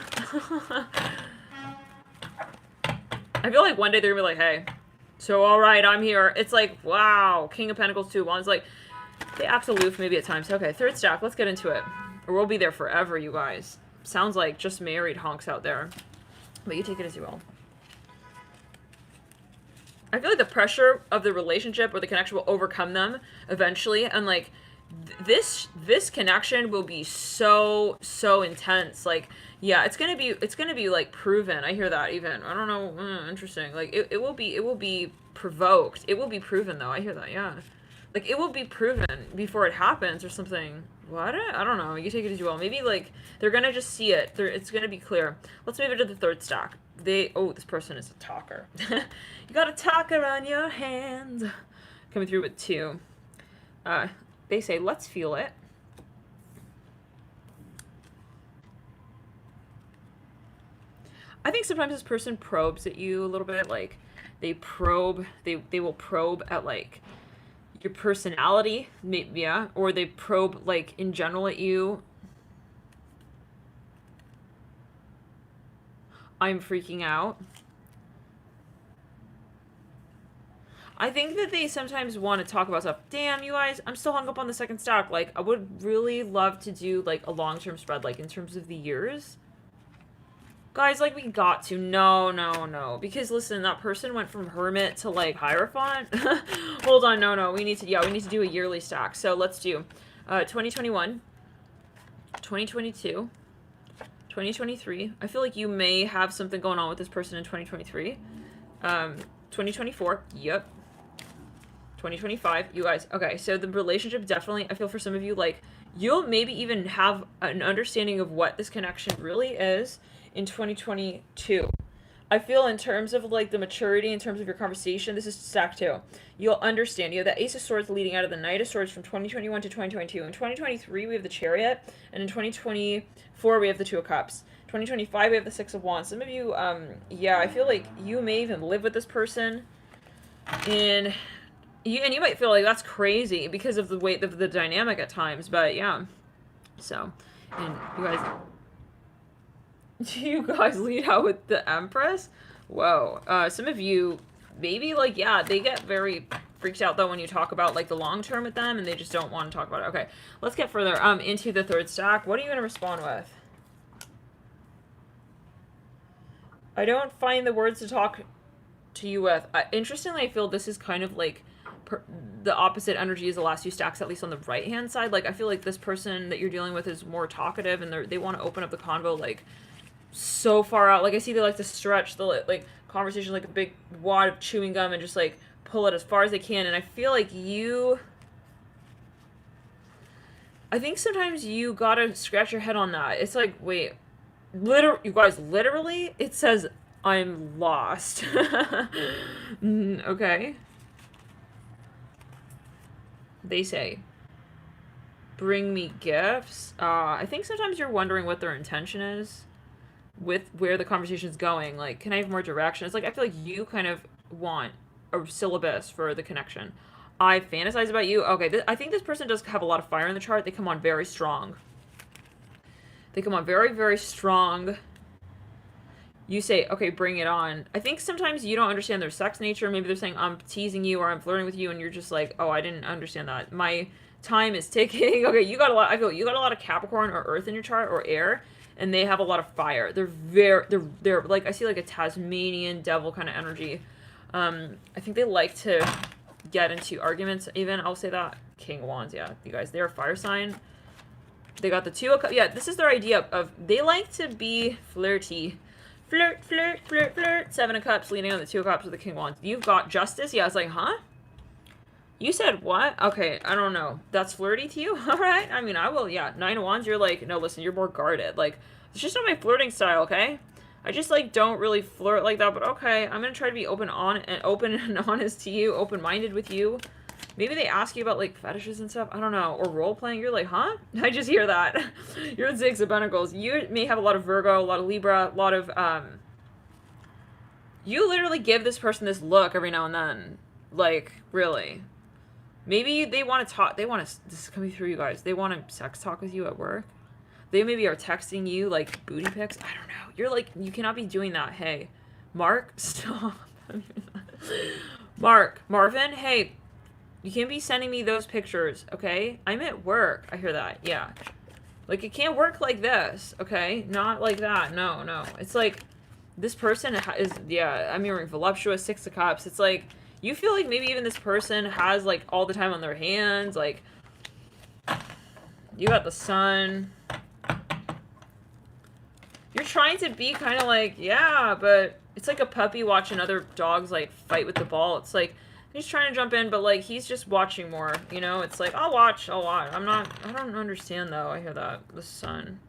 feel like one day they're gonna be like, hey, so alright, I'm here. It's like, wow, King of Pentacles 2 Wands. Like, they act aloof maybe at times. Okay, third stack, let's get into it. Or we'll be there forever, you guys. Sounds like just married honks out there. But you take it as you will. I feel like the pressure of the relationship or the connection will overcome them eventually, and like, this connection will be so intense. Like, yeah, it's gonna be like proven. I hear that even. I don't know. Interesting. Like, it will be provoked. It will be proven though. I hear that. Yeah, like, it will be proven before it happens or something. What? I don't know. You take it as you will. Maybe like they're gonna just see it. It's gonna be clear. Let's move into the third stack. This person is a talker. You got a talker on your hands. Coming through with 2. They say, let's feel it. I think sometimes this person probes at you a little bit. Like, they will probe at, like, your personality. Maybe, yeah. Or they probe, like, in general at you. I'm freaking out. I think that they sometimes want to talk about stuff. Damn, you guys, I'm still hung up on the second stack. Like, I would really love to do, like, a long-term spread, like, in terms of the years. Guys, like, we got to. No. Because, listen, that person went from Hermit to, like, Hierophant. Hold on, no. We need to do a yearly stack. So, let's do 2021, 2022, 2023. I feel like you may have something going on with this person in 2023. 2024. Yep. 2025, you guys. Okay, so the relationship definitely, I feel for some of you, like, you'll maybe even have an understanding of what this connection really is in 2022. I feel in terms of, like, the maturity, in terms of your conversation, this is stack 2. You'll understand. You have the Ace of Swords leading out of the Knight of Swords from 2021 to 2022. In 2023, we have the Chariot, and in 2024, we have the Two of Cups. 2025, we have the Six of Wands. Some of you, yeah, I feel like you may even live with this person, and you might feel like that's crazy because of the way of the dynamic at times, but yeah. So, and you guys lead out with the Empress? Whoa. Some of you, maybe, like, yeah, they get very freaked out, though, when you talk about, like, the long term with them, and they just don't want to talk about it. Okay, let's get further into the third stack. What are you going to respond with? I don't find the words to talk to you with. Interestingly, I feel this is kind of, like, the opposite energy as the last 2 stacks, at least on the right-hand side. Like, I feel like this person that you're dealing with is more talkative, and they want to open up the convo, like, so far out. Like, I see they like to stretch the, like, conversation like a big wad of chewing gum and just like pull it as far as they can. And I feel like I think sometimes you gotta scratch your head on that. It's like, wait, you guys, literally, it says I'm lost. Okay. They say, bring me gifts. I think sometimes you're wondering what their intention is with where the conversation's going. Like, can I have more direction? It's like, I feel like you kind of want a syllabus for the connection. I fantasize about you. Okay, I think this person does have a lot of fire in the chart. They come on very strong. They come on very, very strong. You say, okay, bring it on. I think sometimes you don't understand their sex nature. Maybe they're saying, I'm teasing you or I'm flirting with you, and you're just like, oh, I didn't understand that. My time is ticking. Okay, you got a lot, I feel you got a lot of Capricorn or Earth in your chart or air, and they have a lot of fire. They're like, I see like a Tasmanian devil kind of energy. I think they like to get into arguments even. I'll say that. King of Wands, yeah. You guys, they're a fire sign. They got the Two of Cups. Yeah, this is their idea of, they like to be flirty. Flirt, flirt, flirt, flirt. Seven of Cups leaning on the Two of Cups with the King of Wands. You've got Justice. Yeah, I was like, huh? You said what? Okay, I don't know. That's flirty to you? All right. I mean, I will, yeah. Nine of Wands, you're like, no, listen, you're more guarded. Like, it's just not my flirting style, okay? I just, like, don't really flirt like that, but okay. I'm gonna try to be open and honest to you, open-minded with you. Maybe they ask you about, like, fetishes and stuff. I don't know. Or role-playing. You're like, huh? I just hear that. You're in Six of Pentacles. You may have a lot of Virgo, a lot of Libra, a lot of, you literally give this person this look every now and then. Like, really. Maybe they want to talk. This is coming through, you guys. They want to sex talk with you at work. They maybe are texting you, like, booty pics. I don't know. You're like, you cannot be doing that. Hey, Mark, stop. Marvin, hey, you can't be sending me those pictures, okay? I'm at work. I hear that, yeah. Like, it can't work like this, okay? Not like that, no. It's like, this person is, yeah, I'm hearing voluptuous, Six of Cups. It's like, you feel like maybe even this person has, like, all the time on their hands. Like, you got the Sun. You're trying to be kind of like, yeah, but it's like a puppy watching other dogs, like, fight with the ball. It's like, he's trying to jump in, but, like, he's just watching more, you know? It's like, I'll watch. I don't understand, though. I hear that. The Sun.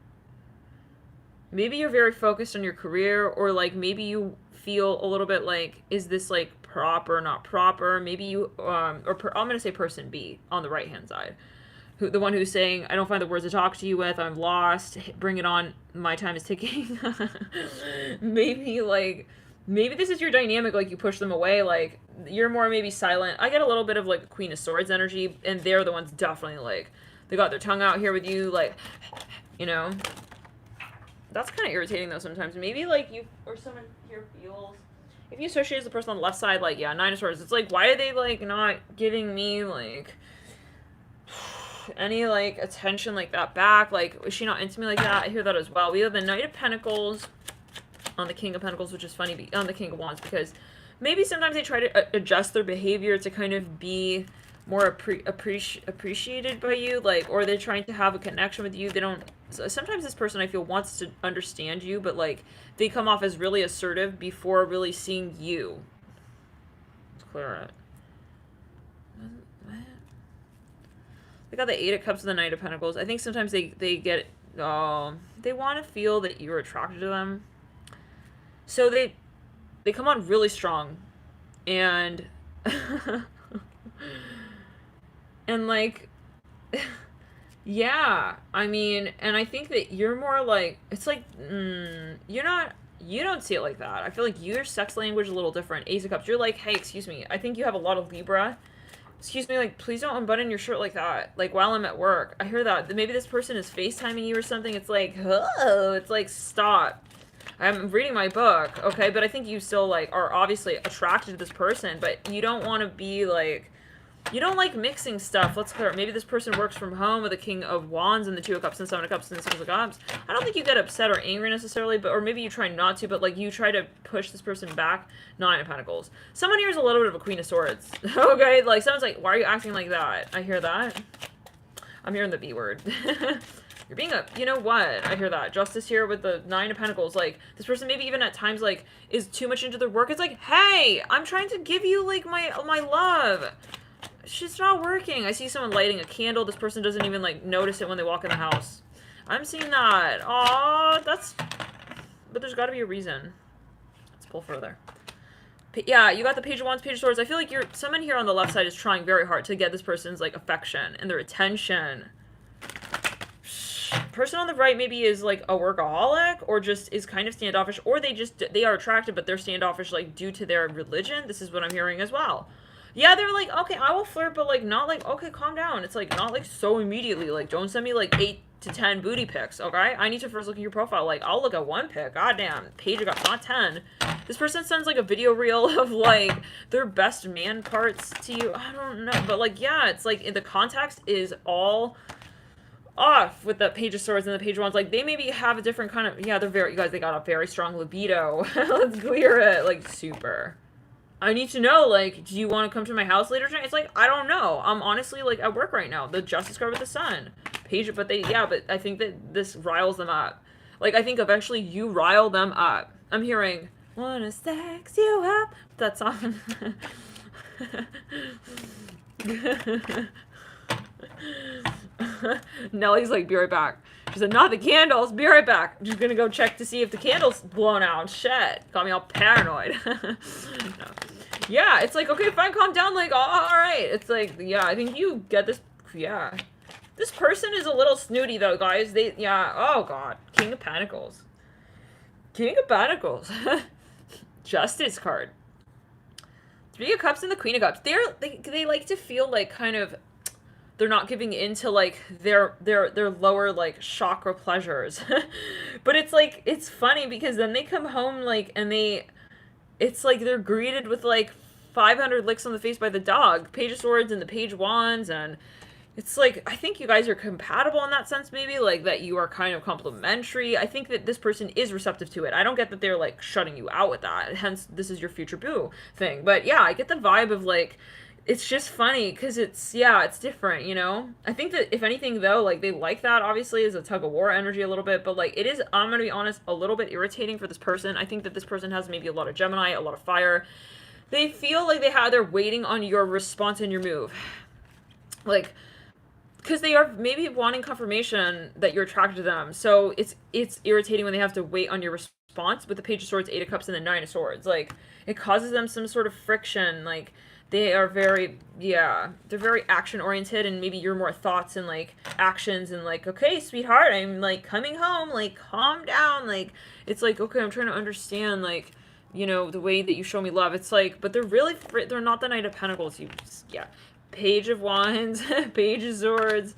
Maybe you're very focused on your career, or, like, maybe you feel a little bit like, is this, like, proper, not proper? Maybe you, I'm going to say person B on the right-hand side. The one who's saying, I don't find the words to talk to you with, I'm lost, bring it on, my time is ticking. Maybe this is your dynamic, like, you push them away, like, you're more maybe silent. I get a little bit of, like, Queen of Swords energy, and they're the ones definitely, like, they got their tongue out here with you, like, you know? That's kind of irritating, though, sometimes. Maybe, like, you, or someone here feels, if you associate as the person on the left side, like, yeah, Nine of Swords, it's like, why are they, like, not giving me, like, any, like, attention like that back? Like, is she not into me like that? I hear that as well. We have the Knight of Pentacles on the King of Pentacles, which is funny, on the King of Wands, because maybe sometimes they try to adjust their behavior to kind of be more appreciated by you, like, or they're trying to have a connection with you. They don't, sometimes this person, I feel, wants to understand you, but, like, they come off as really assertive before really seeing you. Let's clear it. They got the Eight of Cups and the Knight of Pentacles. I think sometimes they get, they want to feel that you're attracted to them. So they come on really strong. And, and, like, yeah, I mean, and I think that you're more like, it's like, you don't see it like that. I feel like your sex language is a little different. Ace of Cups, you're like, hey, excuse me, I think you have a lot of Libra. Excuse me, like, please don't unbutton your shirt like that, like, while I'm at work. I hear that. Maybe this person is FaceTiming you or something. It's like, oh, it's like, stop. I'm reading my book, okay? But I think you still, like, are obviously attracted to this person, but you don't want to be, like, you don't like mixing stuff. Let's clear it. Maybe this person works from home with the King of Wands and the Two of Cups and Seven of Cups and the Six of Cups. I don't think you get upset or angry necessarily, but, or maybe you try not to, but, like, you try to push this person back. Nine of Pentacles. Someone here is a little bit of a Queen of Swords. Okay? Like, someone's like, why are you acting like that? I hear that. I'm hearing the B word. You're being a, you know what? I hear that. Justice here with the Nine of Pentacles. Like, this person maybe even at times, like, is too much into their work. It's like, hey, I'm trying to give you, like, my love. She's not working. I see someone lighting a candle. This person doesn't even, like, notice it when they walk in the house. I'm seeing that. Aw, that's... But there's got to be a reason. Let's pull further. Yeah, you got the Page of Wands, Page of Swords. I feel like someone here on the left side is trying very hard to get this person's, like, affection and their attention. Person on the right maybe is, like, a workaholic or just is kind of standoffish, or they are attracted, but they're standoffish, like, due to their religion. This is what I'm hearing as well. Yeah, they're like, okay, I will flirt, but, like, not like, okay, calm down. It's, like, not, like, so immediately. Like, don't send me, like, 8 to 10 booty pics, okay? I need to first look at your profile. Like, I'll look at 1 pic. Goddamn. Page of got not 10. This person sends, like, a video reel of, like, their best man parts to you. I don't know. But, like, yeah, it's, like, the context is all off with the Page of Swords and the Page of Wands. Like, they maybe have a different kind of... Yeah, you guys, they got a very strong libido. Let's clear it. Like, super. I need to know, like, do you want to come to my house later tonight? It's like, I don't know. I'm honestly, like, at work right now. The Justice card with the Sun. But I think that this riles them up. Like, I think eventually you rile them up. I'm hearing, wanna sex you up. That song. Nellie's like, be right back. She said, not the candles, be right back. I'm just gonna go check to see if the candle's blown out. Shit. Got me all paranoid. No. Yeah, it's like, okay, fine, calm down. Like, alright. It's like, yeah, I think you get this. Yeah. This person is a little snooty, though, guys. Oh, God. King of Pentacles. King of Pentacles. Justice card. Three of Cups and the Queen of Cups. They like to feel like kind of... They're not giving in to, like, their lower, like, chakra pleasures. But it's, like, it's funny because then they come home, like, and it's, like, they're greeted with, like, 500 licks on the face by the dog. Page of Swords and the Page of Wands, and it's, like, I think you guys are compatible in that sense, maybe, like, that you are kind of complementary. I think that this person is receptive to it. I don't get that they're, like, shutting you out with that, hence, this is your future boo thing. But, yeah, I get the vibe of, like... It's just funny, because it's different, you know? I think that, if anything, though, like, they like that, obviously, as a tug-of-war energy a little bit, but, like, it is, I'm gonna be honest, a little bit irritating for this person. I think that this person has maybe a lot of Gemini, a lot of fire. They feel like they're waiting on your response and your move. Like, because they are maybe wanting confirmation that you're attracted to them, so it's irritating when they have to wait on your response with the Page of Swords, 8 of Cups, and the 9 of Swords. Like, it causes them some sort of friction, like... They are very, they're very action-oriented, and maybe you're more thoughts and, like, actions and, like, okay, sweetheart, I'm, like, coming home, like, calm down, like, it's like, okay, I'm trying to understand, like, you know, the way that you show me love. It's like, but they're not the Knight of Pentacles, Page of Wands, Page of Swords,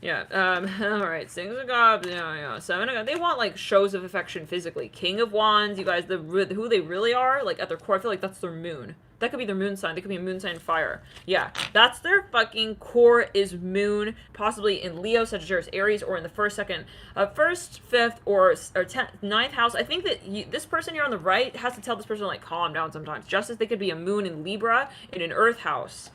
alright, Six of Cups, Seven of Cups. They want, like, shows of affection physically. King of Wands, you guys, who they really are, like, at their core, I feel like that's their moon. That could be their moon sign. They could be a moon sign fire. Yeah, that's their fucking core is moon, possibly in Leo, Sagittarius, Aries, or in the first, 5th, or 10th, 9th house. I think that this person here on the right has to tell this person, like, calm down sometimes. Just as they could be a moon in Libra in an earth house.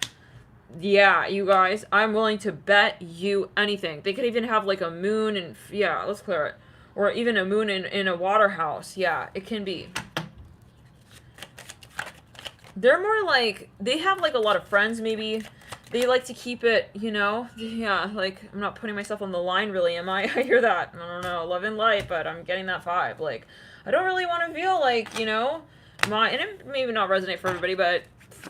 Yeah, you guys, I'm willing to bet you anything. They could even have, like, a moon and, yeah, let's clear it. Or even a moon in a water house. Yeah, it can be. They're more like, they have, like, a lot of friends, maybe. They like to keep it, you know? Yeah, like, I'm not putting myself on the line, really, am I? I hear that. I don't know, love and light, but I'm getting that vibe. Like, I don't really want to feel like, you know, and it may not resonate for everybody, but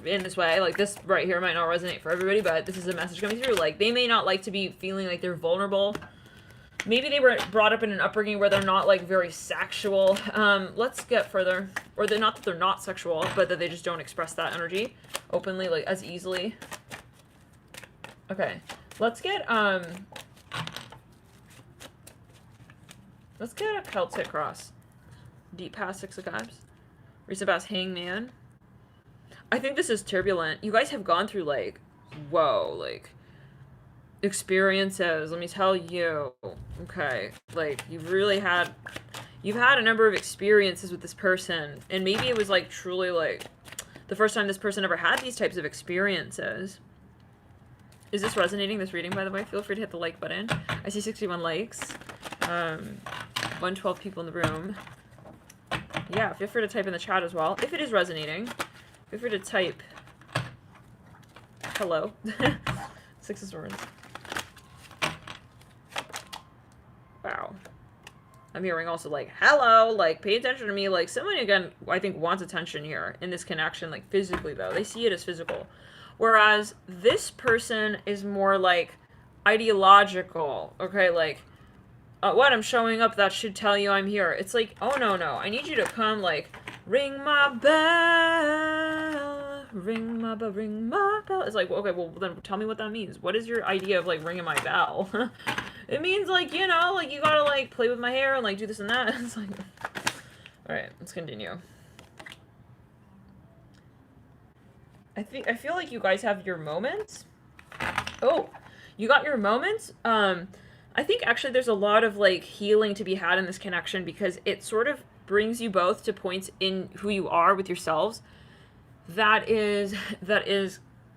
in this way, like, this right here might not resonate for everybody, but this is a message coming through. Like, they may not like to be feeling like they're vulnerable. Maybe they were brought up in an upbringing where they're not, like, very sexual. Let's get further. Or they're not that they're not sexual, but that they just don't express that energy openly, like, as easily. Okay. Let's get a Celtic cross. Deep past 6 of Cups. Recent past Hangman. I think this is turbulent. You guys have gone through, like, whoa, like... experiences, let me tell you. Okay, like, you've had a number of experiences with this person, and maybe it was, like, truly, like, the first time this person ever had these types of experiences. Is this resonating, this reading, by the way? Feel free to hit the like button. I see 61 likes. 112 people in the room. Yeah, feel free to type in the chat as well. If it is resonating, feel free to type hello. Six of Swords. Wow. I'm hearing also, like, hello, like, pay attention to me. Like, someone, again, I think wants attention here in this connection, like, physically, though. They see it as physical. Whereas this person is more, like, ideological, okay? Like, what, I'm showing up, that should tell you I'm here. It's like, oh, no, I need you to come, like, ring my bell, ring my bell, ring my bell. It's like, okay, well, then tell me what that means. What is your idea of, like, ringing my bell? It means, like, you know, like, you gotta, like, play with my hair and, like, do this and that. It's like, alright, let's continue. I feel like you guys have your moments. Oh, you got your moments? I think actually there's a lot of, like, healing to be had in this connection because it sort of brings you both to points in who you are with yourselves that is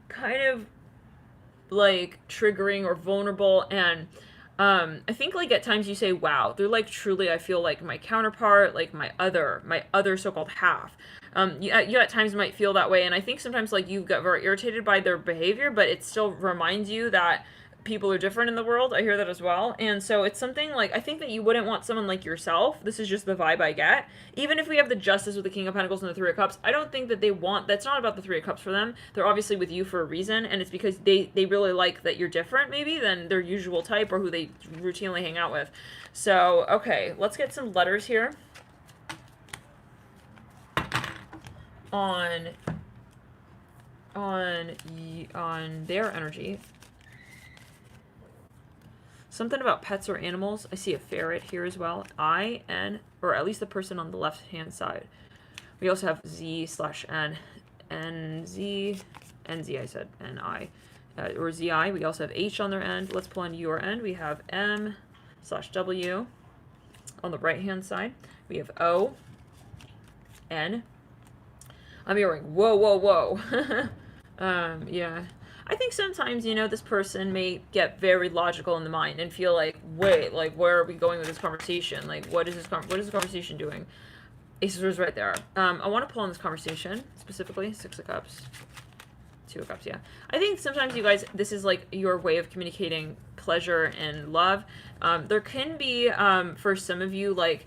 kind of, like, triggering or vulnerable. And I think, like, at times you say, wow, they're, like, truly, I feel like my counterpart, like my other so-called half. You at times might feel that way, and I think sometimes, like, you get very irritated by their behavior, but it still reminds you that people are different in the world. I hear that as well. And so it's something, like, I think that you wouldn't want someone like yourself. This is just the vibe I get. Even if we have the Justice with the King of Pentacles and the Three of Cups, I don't think that they want, that's not about the Three of Cups for them. They're obviously with you for a reason, and it's because they really like that you're different, maybe, than their usual type or who they routinely hang out with. So, okay, let's get some letters here on their energy. Something about pets or animals. I see a ferret here as well. Or at least the person on the left-hand side. We also have Z/N. NZ, I said, N-I. Or Z-I. We also have H on their end. Let's pull on your end. We have M/W. On the right-hand side, we have O. N. I'm hearing, whoa. Yeah. I think sometimes, you know, this person may get very logical in the mind and feel like, wait, like, where are we going with this conversation? Like, what is this conversation doing? Ace of Swords right there. I want to pull on this conversation, specifically. Six of Cups. Two of Cups, yeah. I think sometimes, you guys, this is, like, your way of communicating pleasure and love. There can be, for some of you, like,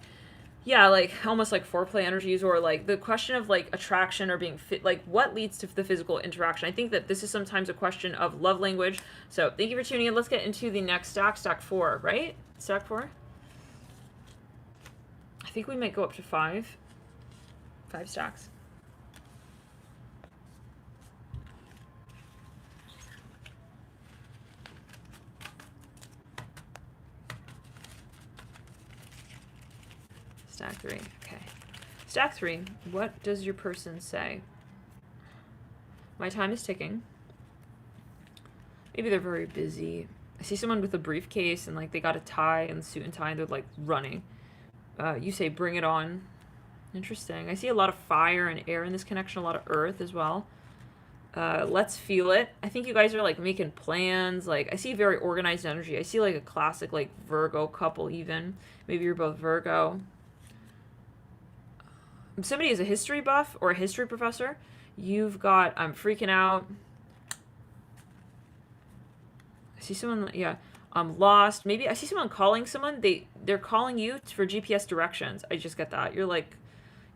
yeah, like, almost like foreplay energies, or, like, the question of, like, attraction or being fit, like, what leads to the physical interaction. I think that this is sometimes a question of love language. So thank you for tuning in. Let's get into the next stack 4, right? Stack 4? I think we might go up to 5 stacks. Stack 3, okay. Stack 3, what does your person say? My time is ticking. Maybe they're very busy. I see someone with a briefcase and, like, they got a tie and suit and tie and they're, like, running. You say bring it on. Interesting. I see a lot of fire and air in this connection, a lot of earth as well. Let's feel it. I think you guys are, like, making plans. Like, I see very organized energy. I see, like, a classic, like, Virgo couple even. Maybe you're both Virgo. Somebody is a history buff or a history professor. You've got, I'm freaking out. I see someone, yeah, I'm lost. Maybe I see someone calling someone. They're calling you for GPS directions. I just get that. You're like,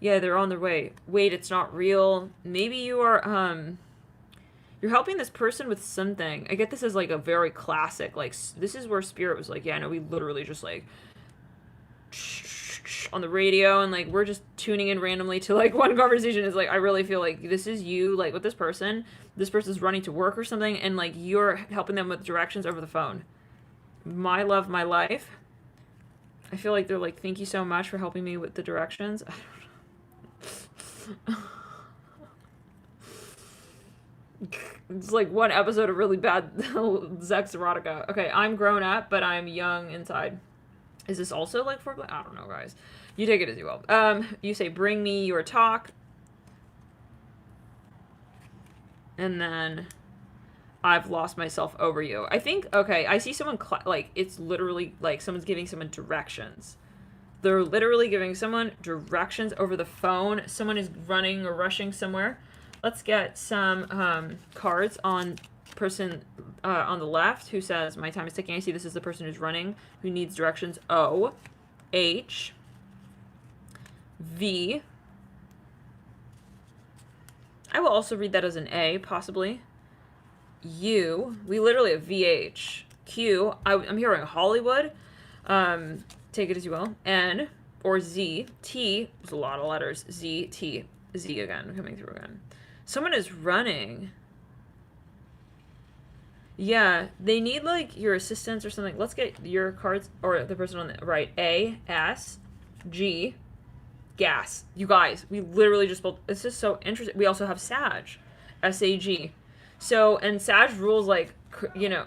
yeah, they're on their way. Wait, it's not real. Maybe you are, you're helping this person with something. I get this as, like, a very classic, like, this is where Spirit was like, yeah, no, we literally just, like, on the radio, and, like, we're just tuning in randomly to, like, one conversation. Is like, I really feel like this is you, like, with this person's running to work or something, and, like, you're helping them with directions over the phone. My love, my life. I feel like they're like, thank you so much for helping me with the directions. I don't know. It's like one episode of really bad sex erotica. Okay, I'm grown up, but I'm young inside. Is this also like foreplay? I don't know, guys. You take it as you will. You say, bring me your talk. And then I've lost myself over you. I think, okay, I see someone, like, it's literally, like, someone's giving someone directions. They're literally giving someone directions over the phone. Someone is running or rushing somewhere. Let's get some cards on person on the left who says, my time is ticking. I see this is the person who's running, who needs directions. O, H, V. I will also read that as an A, possibly. U, we literally have VH. Q, I'm hearing Hollywood. Take it as you will. N, or Z. T, there's a lot of letters. Z, T, Z again, coming through again. Someone is running. Yeah, they need, like, your assistance or something. Let's get your cards, or the person on the right. A, S, G, gas. You guys, we literally just built, this is so interesting. We also have Sag, S-A-G. So, and Sag rules, like, you know,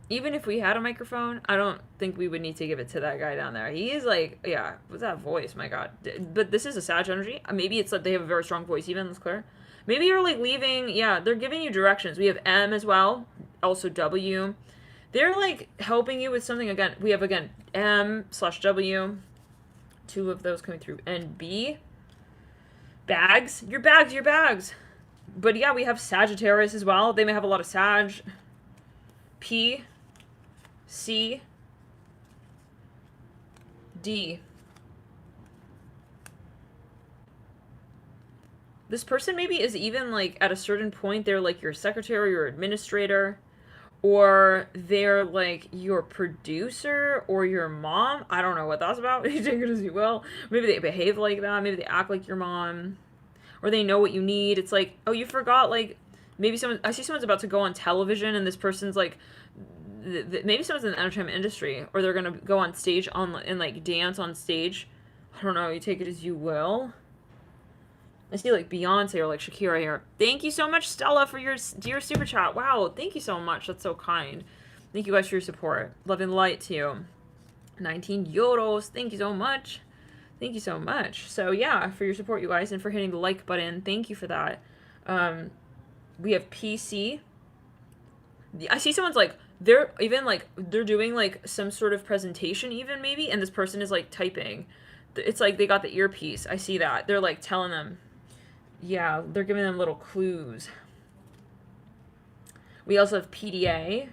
even if we had a microphone, I don't think we would need to give it to that guy down there. He is like, yeah, what's that voice? My God. But this is a Sag energy. Maybe it's like they have a very strong voice even, that's clear. Maybe you're like leaving, yeah, they're giving you directions. We have M as well, also W. They're like helping you with something. Again, we have, again, M/W. Two of those coming through. And B, bags. Your bags, your bags. But yeah, we have Sagittarius as well. They may have a lot of Sag. P, C, D. This person maybe is even like at a certain point, they're like your secretary or administrator, or they're like your producer or your mom. I don't know what that's about. You take it as you will. Maybe they behave like that. Maybe they act like your mom, or they know what you need. It's like, oh, you forgot, like, maybe someone, I see someone's about to go on television and this person's like, maybe someone's in the entertainment industry, or they're gonna go on stage and like dance on stage. I don't know, you take it as you will. I see like Beyonce or like Shakira here. Thank you so much, Stella, for your dear super chat. Wow, thank you so much. That's so kind. Thank you guys for your support. Love and light to you. 19 euros. Thank you so much. Thank you so much. So yeah, for your support, you guys, and for hitting the like button. Thank you for that. We have PC. I see someone's like, they're even like, they're doing like some sort of presentation even maybe, and this person is like typing. It's like they got the earpiece. I see that. They're like telling them. Yeah, they're giving them little clues. We also have PDA.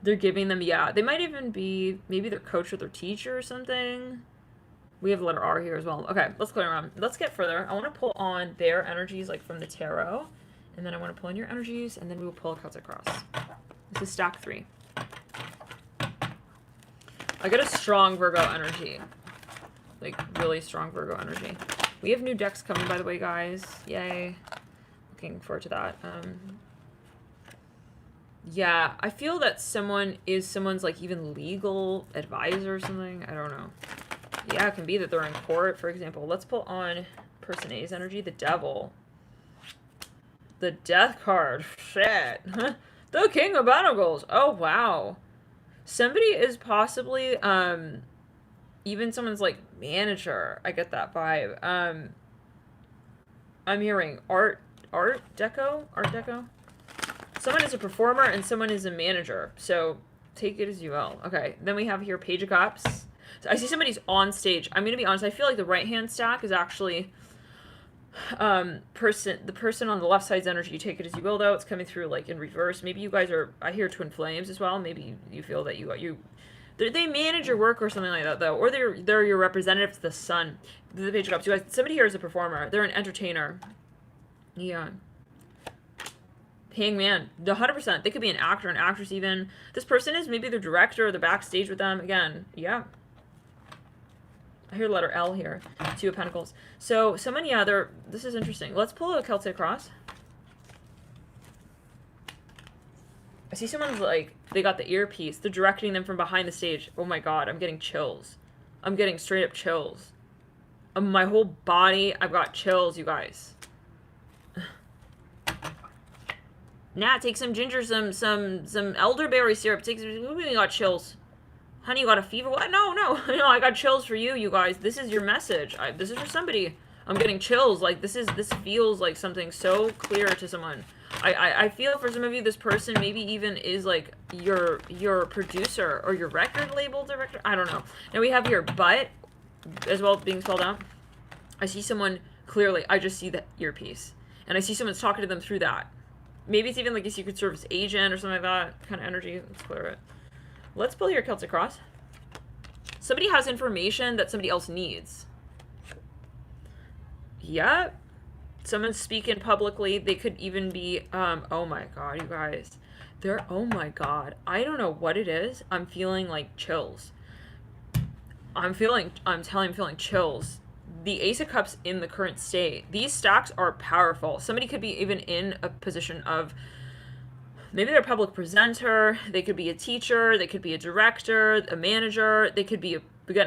They're giving them, yeah, they might even be, maybe their coach or their teacher or something. We have letter R here as well. Okay, let's clear around. Let's get further. I want to pull on their energies, like from the tarot. And then I want to pull in your energies, and then we will pull a Celtic cross. This is stack 3. I get a strong Virgo energy. Like, really strong Virgo energy. We have new decks coming, by the way, guys. Yay. Looking forward to that. Yeah, I feel that someone is someone's, like, even legal advisor or something. I don't know. Yeah, it can be that they're in court, for example. Let's pull on person A's energy. The Devil. The Death card. Shit. The King of Pentacles. Oh, wow. Somebody is possibly, even someone's, like, manager. I get that vibe. I'm hearing Art Deco? Art Deco? Someone is a performer and someone is a manager. So, take it as you will. Okay, then we have here Page of Cups. So I see somebody's on stage. I'm going to be honest. I feel like the right-hand stack is actually the person on the left side's energy. You take it as you will, though. It's coming through, like, in reverse. Maybe you guys are, I hear twin flames as well. Maybe you feel that they manage your work or something like that, though. Or they're your representative to the sun. The Page of Cups. You guys, somebody here is a performer. They're an entertainer. Yeah. Hangman. 100%. They could be an actor, an actress even. This person is maybe the director or the backstage with them. Again, yeah. I hear letter L here. 2 of Pentacles. So, someone, yeah, this is interesting. Let's pull a Celtic cross. I see someone's like, they got the earpiece. They're directing them from behind the stage. Oh my God, I'm getting chills. I'm getting straight up chills. My whole body, I've got chills, you guys. Nah, take some ginger, some elderberry syrup. We got chills. Honey, you got a fever? What? No, no. No, I got chills for you, you guys. This is your message. This is for somebody. I'm getting chills. Like, this feels like something so clear to someone. I feel for some of you, this person maybe even is like your producer or your record label director. I don't know. Now we have your butt as well being spelled out. I see someone clearly. I just see the earpiece. And I see someone's talking to them through that. Maybe it's even like a Secret Service agent or something like that kind of energy. Let's clear it. Let's pull your Celtic Cross. Somebody has information that somebody else needs. Yeah. Someone's speaking publicly. They could even be, oh my god, you guys. Oh my god. I don't know what it is. I'm feeling like chills. I'm feeling chills. The Ace of Cups in the current state. These stacks are powerful. Somebody could be even in a position of, maybe they're a public presenter, they could be a teacher, they could be a director, a manager, they could be a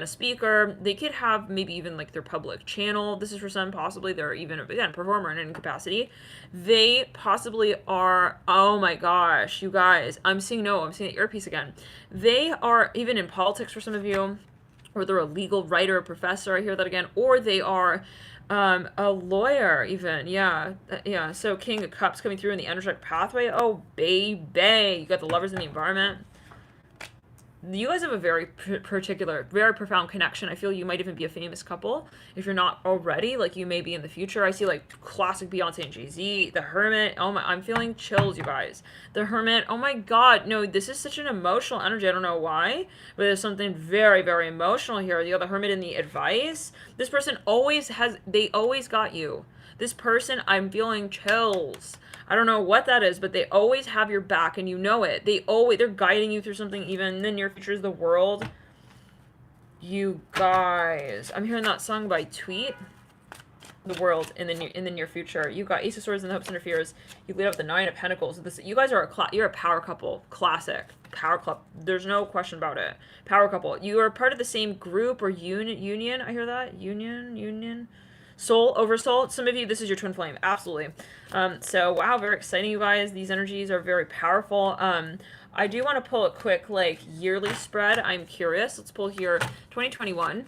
speaker, they could have maybe even like their public channel. This is for some, possibly they're even, again, a performer in any capacity. They possibly are, oh my gosh, you guys, I'm seeing the earpiece again. They are even in politics for some of you, or they're a legal writer, a professor, I hear that again, or they are a lawyer even, yeah, so King of Cups coming through in the energetic pathway. Oh, baby, you got the Lovers in the environment. You guys have a very particular, very profound connection. I feel you might even be a famous couple. If you're not already, like you may be in the future. I see like classic Beyonce and Jay-Z, the Hermit. Oh my, I'm feeling chills, you guys. The Hermit, oh my god. No, this is such an emotional energy. I don't know why, but there's something very, very emotional here. You got the Hermit in the advice. This person they always got you. This person, I'm feeling chills. I don't know what that is, but they always have your back, and you know it. They're guiding you through something even in the near future is the world. You guys, I'm hearing that song by Tweet. The world in the near future. You got Ace of Swords and the Hopes and Fears. You lead up the Nine of Pentacles. You guys are you're a power couple, classic power club. There's no question about it. Power couple. You are part of the same group or union. I hear that union. Soul over soul. Some of you, this is your twin flame. Absolutely. So wow, very exciting, you guys. These energies are very powerful. I do want to pull a quick like yearly spread. I'm curious. Let's pull here 2021.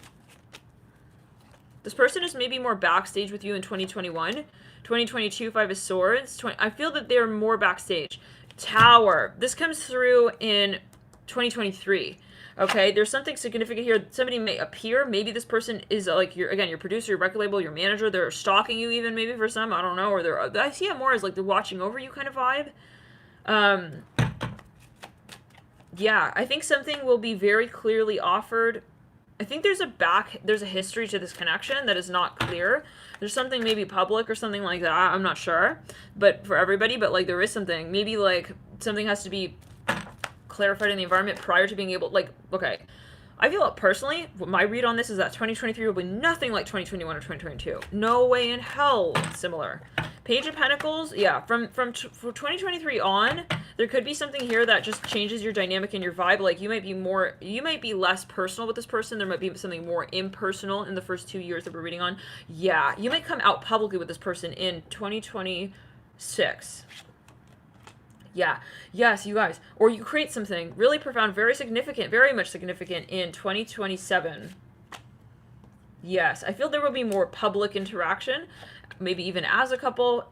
This person is maybe more backstage with you in 2021. 2022, Five of Swords. I feel that they're more backstage. Tower. This comes through in 2023. Okay, there's something significant here. Somebody may appear. Maybe this person is like your producer, your record label, your manager. They're stalking you even maybe for some. I don't know. Or I see it more as like they're watching over you kind of vibe. Yeah, I think something will be very clearly offered. I think there's a history to this connection that is not clear. There's something maybe public or something like that. I'm not sure, but for everybody, but like there is something. Maybe like something has to be clarified in the environment prior to being able, like, okay, I feel personally, my read on this is that 2023 will be nothing like 2021 or 2022. No way in hell similar. Page of Pentacles, yeah, from 2023 on, there could be something here that just changes your dynamic and your vibe. Like you might be less personal with this person. There might be something more impersonal in the first 2 years that we're reading on. Yeah, you might come out publicly with this person in 2026. Yeah, yes, you guys. Or you create something really profound, very significant, very much significant in 2027. Yes, I feel there will be more public interaction, maybe even as a couple.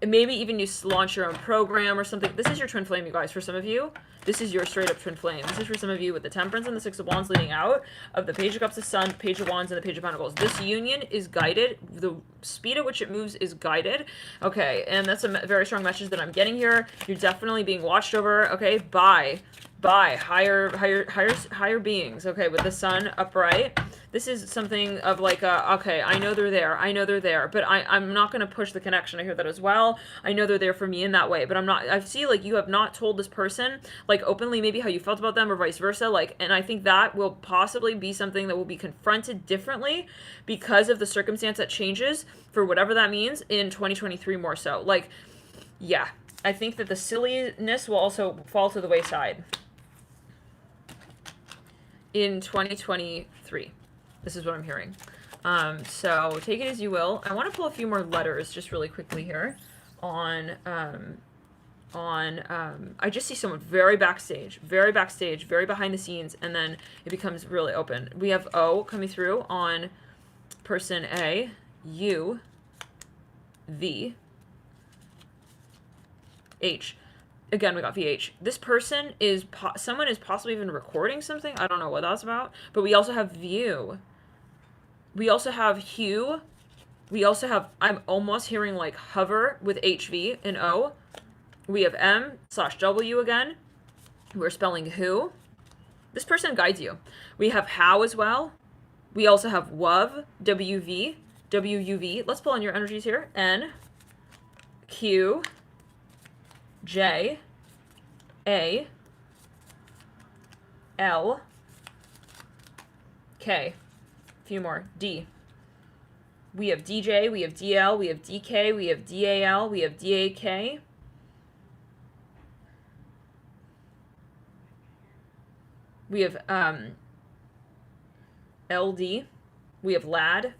Maybe even you launch your own program or something. This is your twin flame, you guys. For some of you, this is your straight up twin flame. This is for some of you with the Temperance and the Six of Wands leading out of the Page of Cups, the Sun, Page of Wands, and the Page of Pentacles. This union is guided. The speed at which it moves is guided. Okay, and that's a very strong message that I'm getting here. You're definitely being watched over. Okay, by higher beings. Okay, with the Sun upright. This is something of like okay, I know they're there, but I'm not going to push the connection. I hear that as well. I know they're there for me in that way, but I see like you have not told this person like openly maybe how you felt about them or vice versa, like, and I think that will possibly be something that will be confronted differently because of the circumstance that changes for whatever that means in 2023 more so. Like, yeah, I think that the silliness will also fall to the wayside in 2023. This is what I'm hearing. So take it as you will. I want to pull a few more letters just really quickly here on on, I just see someone very backstage, very backstage, very behind the scenes, and then it becomes really open. We have O coming through on person A, U, V, H. Again, we got VH. This person is, someone is possibly even recording something. I don't know what that's about. But we also have view. We also have hue. We also have, I'm almost hearing like hover with HV and O. We have M/W again. We're spelling who. This person guides you. We have how as well. We also have WUV, WV, WUV. Let's pull on your energies here. N, Q, J, A, L, K. A few more. D. We have DJ, we have DL, we have DK, we have DAL, we have DAK. We have LD. We have lad.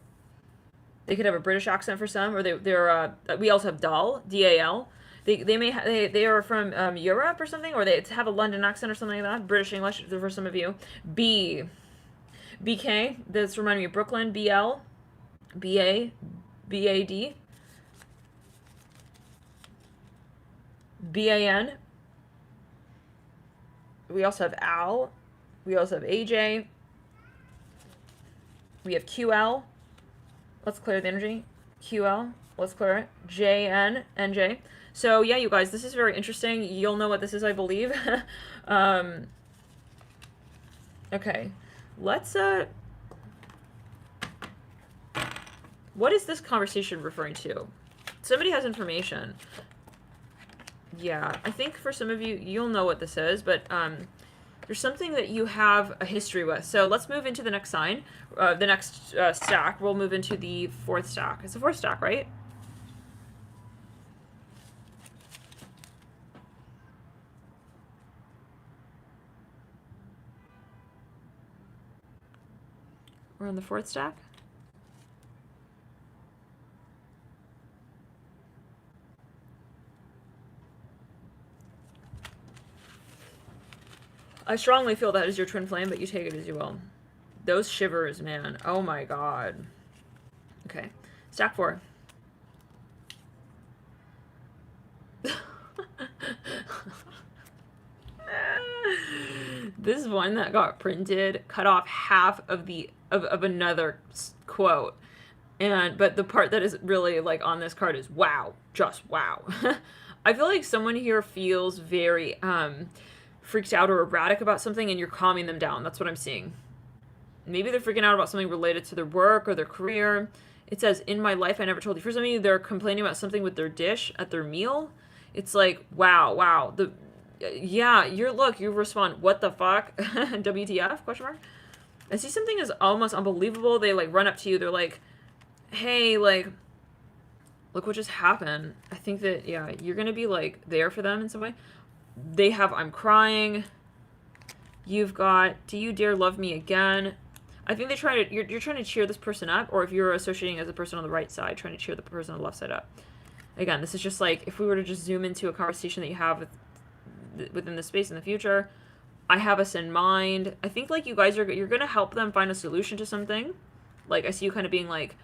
They could have a British accent for some, or they're we also have Dal, DAL. They are from Europe or something, or they have a London accent or something like that. British English for some of you. BK. This reminds me of Brooklyn. BL, BA, BAD, BAN. We also have Al. We also have AJ. We have QL. Let's clear the energy. QL. Let's clear it. JN, NJ. So yeah, you guys, this is very interesting. You'll know what this is, I believe. Okay. Let's, what is this conversation referring to? Somebody has information. Yeah, I think for some of you, you'll know what this is, but, there's something that you have a history with. So let's move into the next sign, the next stack. We'll move into the fourth stack. It's the fourth stack, right? We're on the fourth stack. I strongly feel that is your twin flame, but you take it as you will. Those shivers, man. Oh my god. Okay. Stack 4. This one that got printed cut off half of the of another quote. But the part that is really like on this card is wow, just wow. I feel like someone here feels very freaked out or erratic about something, and you're calming them down. That's what I'm seeing. Maybe they're freaking out about something related to their work or their career. It says, in my life, I never told you. For some of you, they're complaining about something with their dish at their meal. It's like, wow. Yeah, you respond, what the fuck? WTF, question mark? I see something is almost unbelievable. They like run up to you. They're like, hey, like, look what just happened. I think that, yeah, you're going to be like there for them in some way. They have, I'm crying. You've got, do you dare love me again? I think you're trying to cheer this person up, or if you're associating as a person on the right side, trying to cheer the person on the left side up. Again, this is just like, if we were to just zoom into a conversation that you have within the space in the future, I have us in mind. I think like you guys you're going to help them find a solution to something. Like I see you kind of being like,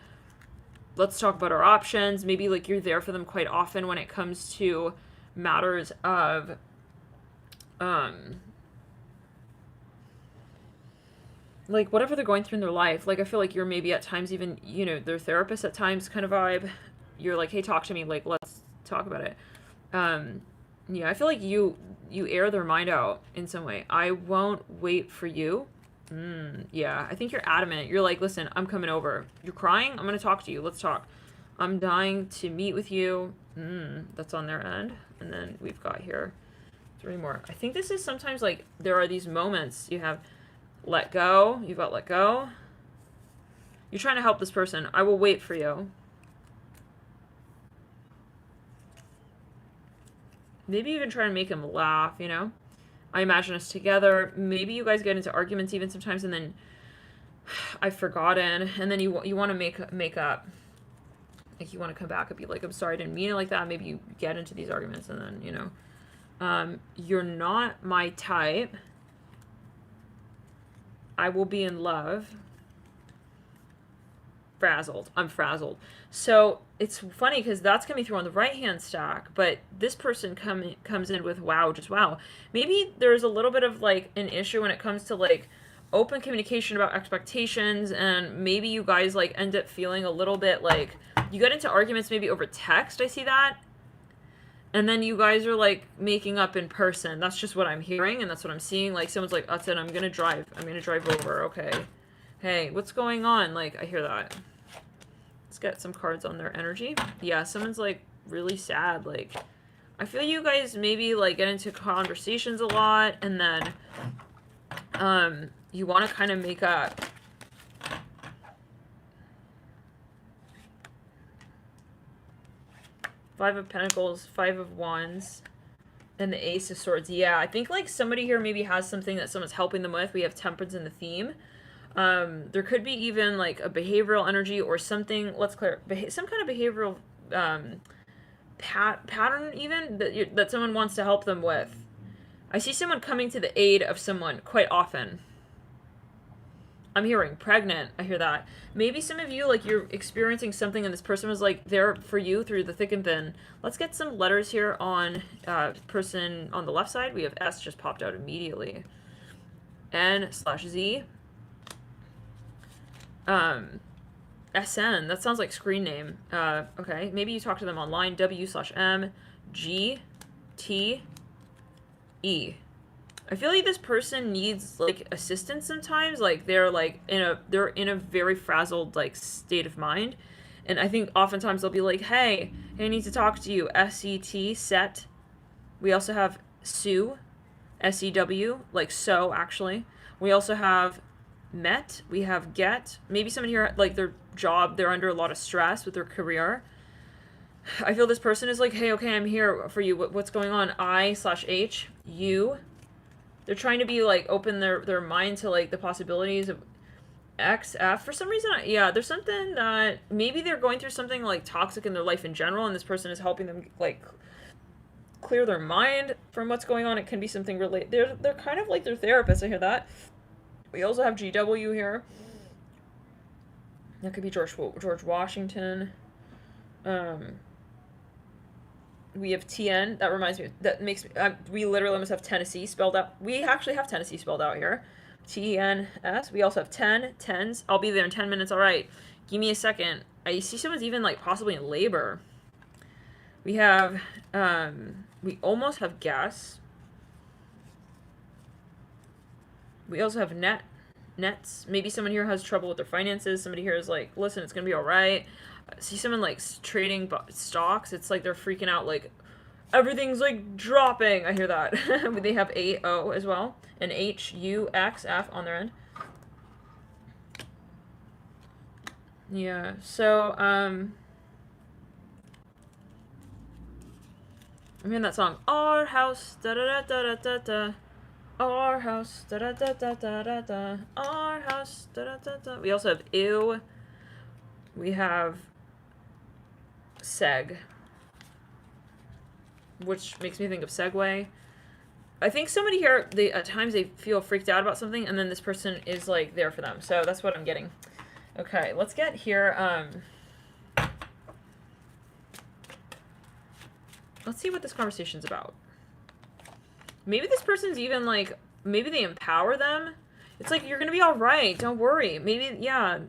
let's talk about our options. Maybe like you're there for them quite often when it comes to matters of, like whatever they're going through in their life. Like I feel like you're maybe at times even, you know, their therapist at times kind of vibe. You're like, hey, talk to me. Like, let's talk about it. Yeah, I feel like you air their mind out in some way. I won't wait for you. Yeah, I think you're adamant. You're like, listen, I'm coming over. You're crying? I'm going to talk to you. Let's talk. I'm dying to meet with you. That's on their end. And then we've got here 3 more. I think this is sometimes like there are these moments you have let go. You've got let go. You're trying to help this person. I will wait for you. Maybe even try and make him laugh, you know? I imagine us together. Maybe you guys get into arguments even sometimes, and then I've forgotten, and then you want to make up. Like you want to come back and be like, I'm sorry, I didn't mean it like that. Maybe you get into these arguments, and then, you know, You're not my type. I will be in love. Frazzled. I'm frazzled. So it's funny because that's coming through on the right hand stack, but this person comes in with wow, just wow. Maybe there's a little bit of like an issue when it comes to like open communication about expectations, and maybe you guys like end up feeling a little bit like you get into arguments maybe over text. I see that. And then you guys are like making up in person. That's just what I'm hearing, and that's what I'm seeing. Like someone's like, that's it, I'm gonna drive over, okay. Hey, what's going on? Like, I hear that. Let's get some cards on their energy. Yeah, someone's like really sad. Like, I feel you guys maybe like get into conversations a lot, and then you want to kind of make up. Five of Pentacles, Five of Wands, and the Ace of Swords. Yeah, I think like somebody here maybe has something that someone's helping them with. We have Temperance in the theme. There could be even like a behavioral energy or something. Let's clear some kind of behavioral pattern even that someone wants to help them with. I see someone coming to the aid of someone quite often. I'm hearing pregnant. I hear that. Maybe some of you, like, you're experiencing something and this person was, like, there for you through the thick and thin. Let's get some letters here on person on the left side. We have S just popped out immediately. N/Z. SN. That sounds like screen name. Okay. Maybe you talk to them online. W/M. G. T. E. I feel like this person needs like assistance sometimes. Like they're in a very frazzled like state of mind, and I think oftentimes they'll be like, "Hey, I need to talk to you." SET set. We also have Sue, SEW, like so actually. We also have met. We have get. Maybe someone here like their job. They're under a lot of stress with their career. I feel this person is like, "Hey, okay, I'm here for you. What's going on?" I/H. You. They're trying to be, like, open their mind to, like, the possibilities of XF. For some reason, yeah, there's something that maybe they're going through something, like, toxic in their life in general, and this person is helping them, like, clear their mind from what's going on. It can be something related. They're kind of like their therapist. I hear that. We also have GW here. That could be George Washington. We have TN. That reminds me. That makes me. We literally almost have Tennessee spelled out. We actually have Tennessee spelled out here. TNS. We also have 10s. I'll be there in 10 minutes. All right. Give me a second. I see someone's even like possibly in labor. We have. We almost have guess. We also have nets. Maybe someone here has trouble with their finances. Somebody here is like, listen, it's gonna be all right. See someone like trading stocks. It's like they're freaking out, like everything's like dropping. I hear that. They have AO as well, and HUXF on their end. Yeah. So I'm hearing that song, Our House, da da da da da da. Our house, da da da da da da da. Our house, da da da da. We also have ew. We have seg, which makes me think of Segway. I think somebody here, at times they feel freaked out about something, and then this person is like there for them. So that's what I'm getting. Okay, let's get here. Let's see what this conversation's about. Maybe this person's even like, maybe they empower them. It's like, you're gonna be all right. Don't worry. Maybe, yeah.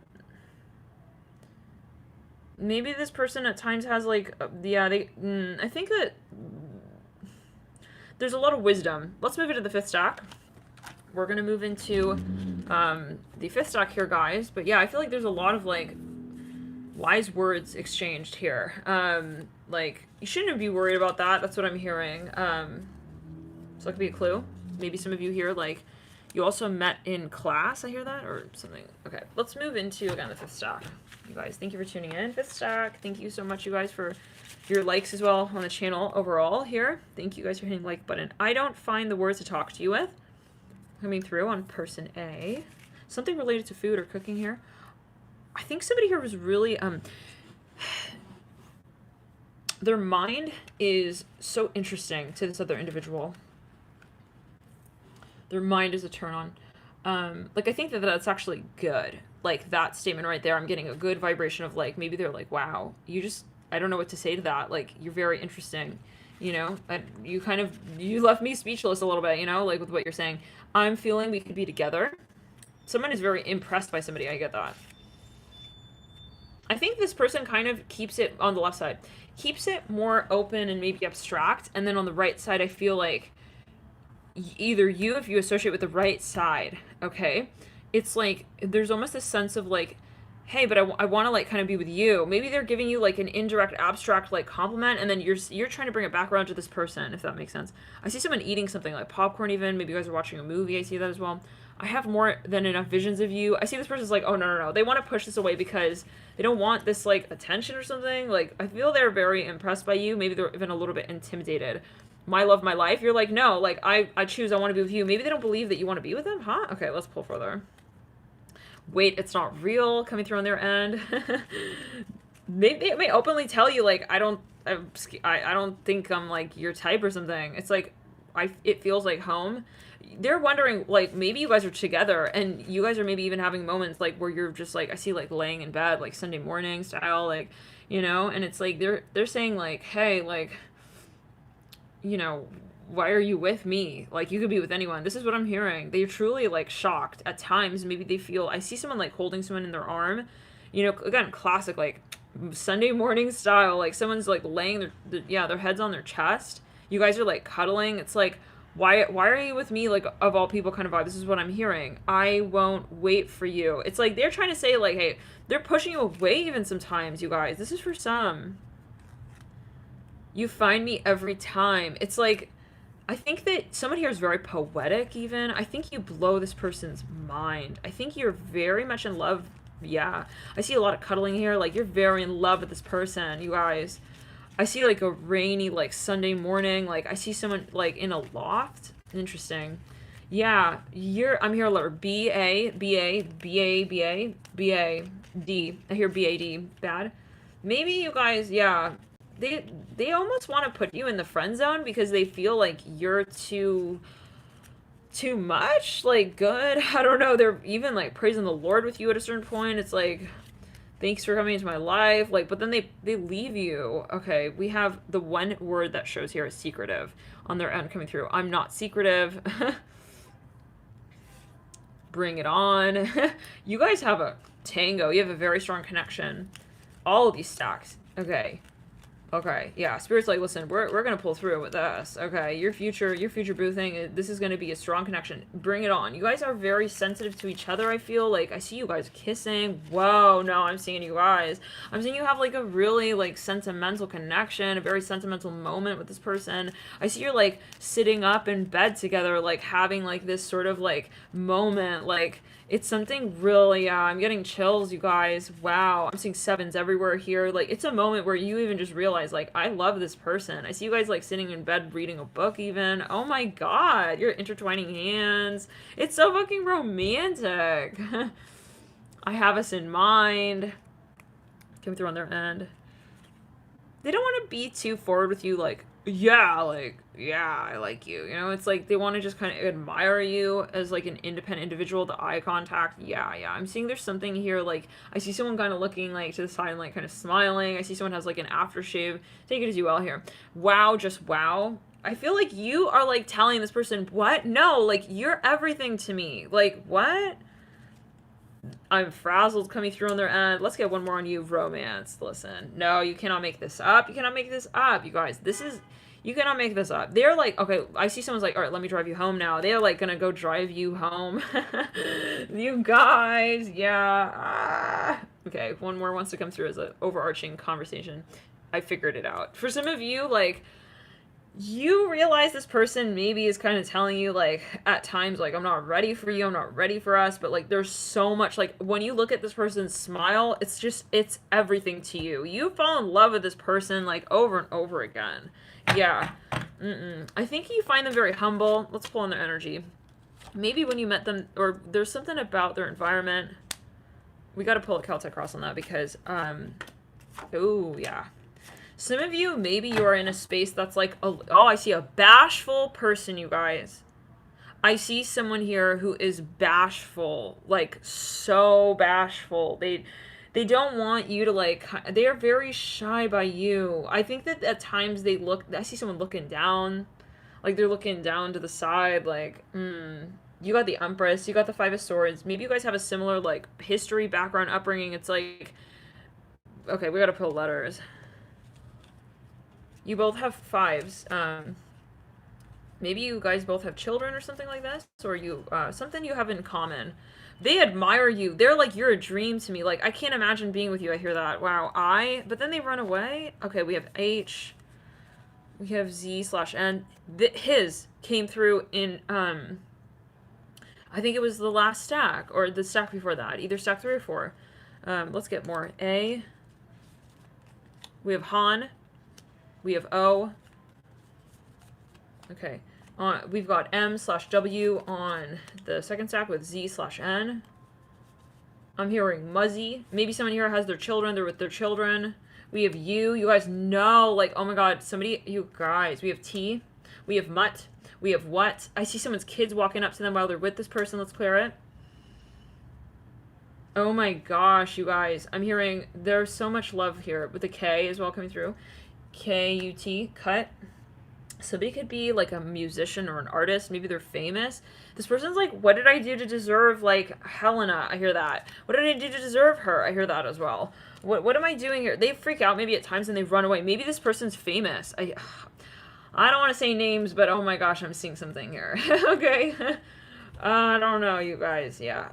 Maybe this person at times has like, yeah, I think that there's a lot of wisdom. Let's move into the fifth stack. We're going to move into the fifth stack here, guys. But yeah, I feel like there's a lot of like wise words exchanged here. Like, you shouldn't be worried about that. That's what I'm hearing. So that could be a clue. Maybe some of you here, like, you also met in class. I hear that, or something. Okay, let's move into, again, the fifth stack. You guys, thank you for tuning in. Fifth stack. Thank you so much, you guys, for your likes as well on the channel overall here. Thank you guys for hitting the like button. I don't find the words to talk to you with coming through on person A. Something related to food or cooking here. I think somebody here was really, their mind is so interesting to this other individual. Their mind is a turn on. Like, I think that that's actually good. Like, that statement right there, I'm getting a good vibration of, like, maybe they're like, wow, you just, I don't know what to say to that. Like, you're very interesting, you know? You kind of, you left me speechless a little bit, you know, like, with what you're saying. I'm feeling we could be together. Someone is very impressed by somebody, I get that. I think this person kind of keeps it, on the left side, keeps it more open and maybe abstract, and then on the right side, I feel like either you, if you associate with the right side, okay, it's like there's almost a sense of like, hey, but I want to like kind of be with you. Maybe they're giving you like an indirect abstract like compliment, and then you're trying to bring it back around to this person, if that makes sense. I see someone eating something like popcorn, even maybe you guys are watching a movie. I see that as well. I have more than enough visions of you. I see this person's like, oh, no, they want to push this away because they don't want this like attention or something. Like, I feel they're very impressed by you. Maybe they're even a little bit intimidated. My love, my life. You're like, no, like, I choose, I want to be with you. Maybe they don't believe that you want to be with them, huh? Okay, let's pull further. Wait, it's not real, coming through on their end. They may openly tell you, like, I don't think I'm, like, your type or something. It's like, it feels like home. They're wondering, like, maybe you guys are together, and you guys are maybe even having moments, like, where you're just, like, I see, like, laying in bed, like, Sunday morning style, like, you know, and it's like, they're saying, like, hey, like, you know, why are you with me? Like, you could be with anyone. This is what I'm hearing. They're truly, like, shocked. At times, maybe they feel, I see someone, like, holding someone in their arm. You know, again, classic, like, Sunday morning style. Like, someone's, like, laying their heads on their chest. You guys are, like, cuddling. It's like, why are you with me, like, of all people kind of vibe? This is what I'm hearing. I won't wait for you. It's like, they're trying to say, like, hey, they're pushing you away even sometimes, you guys. This is for some. You find me every time. It's like, I think that someone here is very poetic, even. I think you blow this person's mind. I think you're very much in love. Yeah. I see a lot of cuddling here. Like, you're very in love with this person, you guys. I see, like, a rainy, like, Sunday morning. Like, I see someone, like, in a loft. Interesting. Yeah, I'm here a letter. B-A, B-A, B-A, B-A, B-A, D. I hear B-A-D. Bad. Maybe you guys, yeah. They almost want to put you in the friend zone because they feel like you're too much, like, good. I don't know. They're even like praising the Lord with you at a certain point. It's like, thanks for coming into my life. Like, but then they leave you. Okay, we have the one word that shows here is secretive on their end coming through. I'm not secretive. Bring it on. You guys have a tango. You have a very strong connection. All of these stacks. Okay. Okay, yeah, Spirit's like, listen, we're gonna pull through with this. Okay, your future boo thing, this is gonna be a strong connection. Bring it on. You guys are very sensitive to each other, I feel. Like, I see you guys kissing. Whoa, no, I'm seeing you guys. I'm seeing you have, like, a really, like, sentimental connection, a very sentimental moment with this person. I see you're, like, sitting up in bed together, like, having, like, this sort of, like, moment, like, it's something really, I'm getting chills, you guys. Wow. I'm seeing sevens everywhere here. Like, it's a moment where you even just realize, like, I love this person. I see you guys, like, sitting in bed reading a book even. Oh my god. You're intertwining hands. It's so fucking romantic. I have us in mind. Coming through on their end. They don't want to be too forward with you, like, yeah, I like you. You know, it's like they want to just kind of admire you as, like, an independent individual, the eye contact. Yeah. I'm seeing there's something here, like, I see someone kind of looking, like, to the side and, like, kind of smiling. I see someone has, like, an aftershave. Take it as you will here. Wow, just wow. I feel like you are, like, telling this person, what? No, like, you're everything to me. Like, what? I'm frazzled coming through on their end. Let's get one more on you. Romance. Listen. No, you cannot make this up. You cannot make this up, you guys. You cannot make this up. They're like, okay, I see someone's like, all right, let me drive you home now. They're like gonna go drive you home. You guys, yeah. Okay, one more wants to come through as an overarching conversation. I figured it out. For some of you, like, you realize this person maybe is kind of telling you, like, at times, like, I'm not ready for you, I'm not ready for us, but, like, there's so much, like, when you look at this person's smile, it's everything to you. You fall in love with this person, like, over and over again. Yeah. I think you find them very humble. Let's pull on their energy. Maybe when you met them, or there's something about their environment. We got to pull a Celtic cross on that because, oh, yeah. Some of you, maybe you are in a space that's like, oh, I see a bashful person, you guys. I see someone here who is bashful, like so bashful. They don't want you to like, they are very shy by you. I think that at times I see someone looking down, like they're looking down to the side, like, you got the Empress, you got the Five of Swords. Maybe you guys have a similar like history, background, upbringing. It's like, okay, we gotta pull letters. You both have fives. Maybe you guys both have children or something like this, or you something you have in common. They admire you. They're like, you're a dream to me. Like, I can't imagine being with you. I hear that. Wow. But then they run away. Okay, we have H. We have Z/N. His came through in I think it was the last stack or the stack before that. Either stack 3 or 4. Let's get more. A. We have Han. We have O. Okay. We've got M/W on the second stack with Z/N. I'm hearing Muzzy. Maybe someone here has their children. They're with their children. We have you. You guys know, like, oh my god, you guys. We have T. We have Mutt. We have What. I see someone's kids walking up to them while they're with this person. Let's clear it. Oh my gosh, you guys. I'm hearing there's so much love here with the K as well coming through. K-U-T. Cut. Somebody could be like a musician or an artist. Maybe they're famous. This person's like, what did I do to deserve, like, Helena? I hear that. What did I do to deserve her? I hear that as well. What am I doing here? They freak out maybe at times and they run away. Maybe this person's famous. I don't want to say names, but oh my gosh, I'm seeing something here. Okay. I don't know, you guys. Yeah.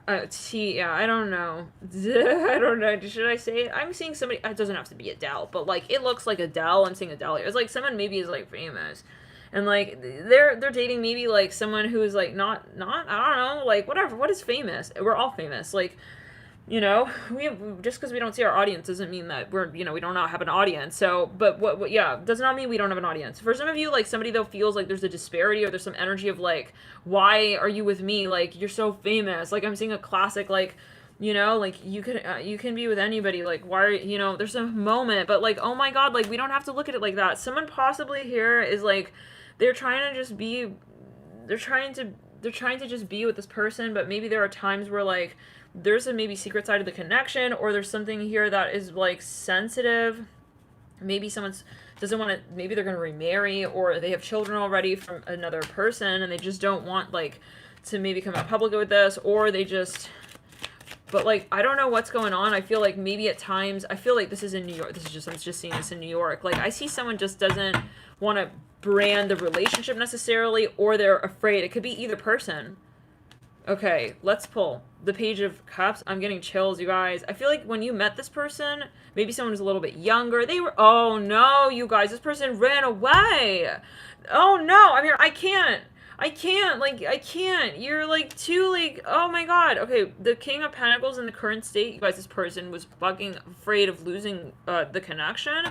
Yeah, I don't know. I don't know. Should I say it? I'm seeing somebody. It doesn't have to be Adele, but like it looks like Adele. I'm seeing Adele here. It's like someone maybe is like famous, and like they're dating maybe like someone who is like not. I don't know. Like whatever. What is famous? We're all famous. Like. You know, just because we don't see our audience doesn't mean that we don't not have an audience. So, but yeah, does not mean we don't have an audience. For some of you, like somebody though feels like there's a disparity or there's some energy of like, why are you with me? Like you're so famous. Like I'm seeing a classic, like, like you can be with anybody. Like why are there's a moment, but like oh my god, like we don't have to look at it like that. Someone possibly here is like, they're trying to just be, they're trying to just be with this person, but maybe there are times where like. There's a maybe secret side of the connection, or there's something here that is like sensitive. Maybe someone's doesn't want to, maybe they're going to remarry, or they have children already from another person and they just don't want like to maybe come out public with this, or they just, but like I don't know what's going on. I feel like maybe at times I feel like this is in New York. I'm just seeing this in New York. Like I see someone just doesn't want to brand the relationship necessarily, or they're afraid. It could be either person. Okay, let's pull the Page of Cups. I'm getting chills, you guys. I feel like when you met this person, maybe someone was a little bit younger. Oh no, you guys, this person ran away. Oh no, I'm here. I can't. Like, I can't. You're like too, like, oh my god. Okay, the King of Pentacles in the current state, you guys, this person was fucking afraid of losing the connection.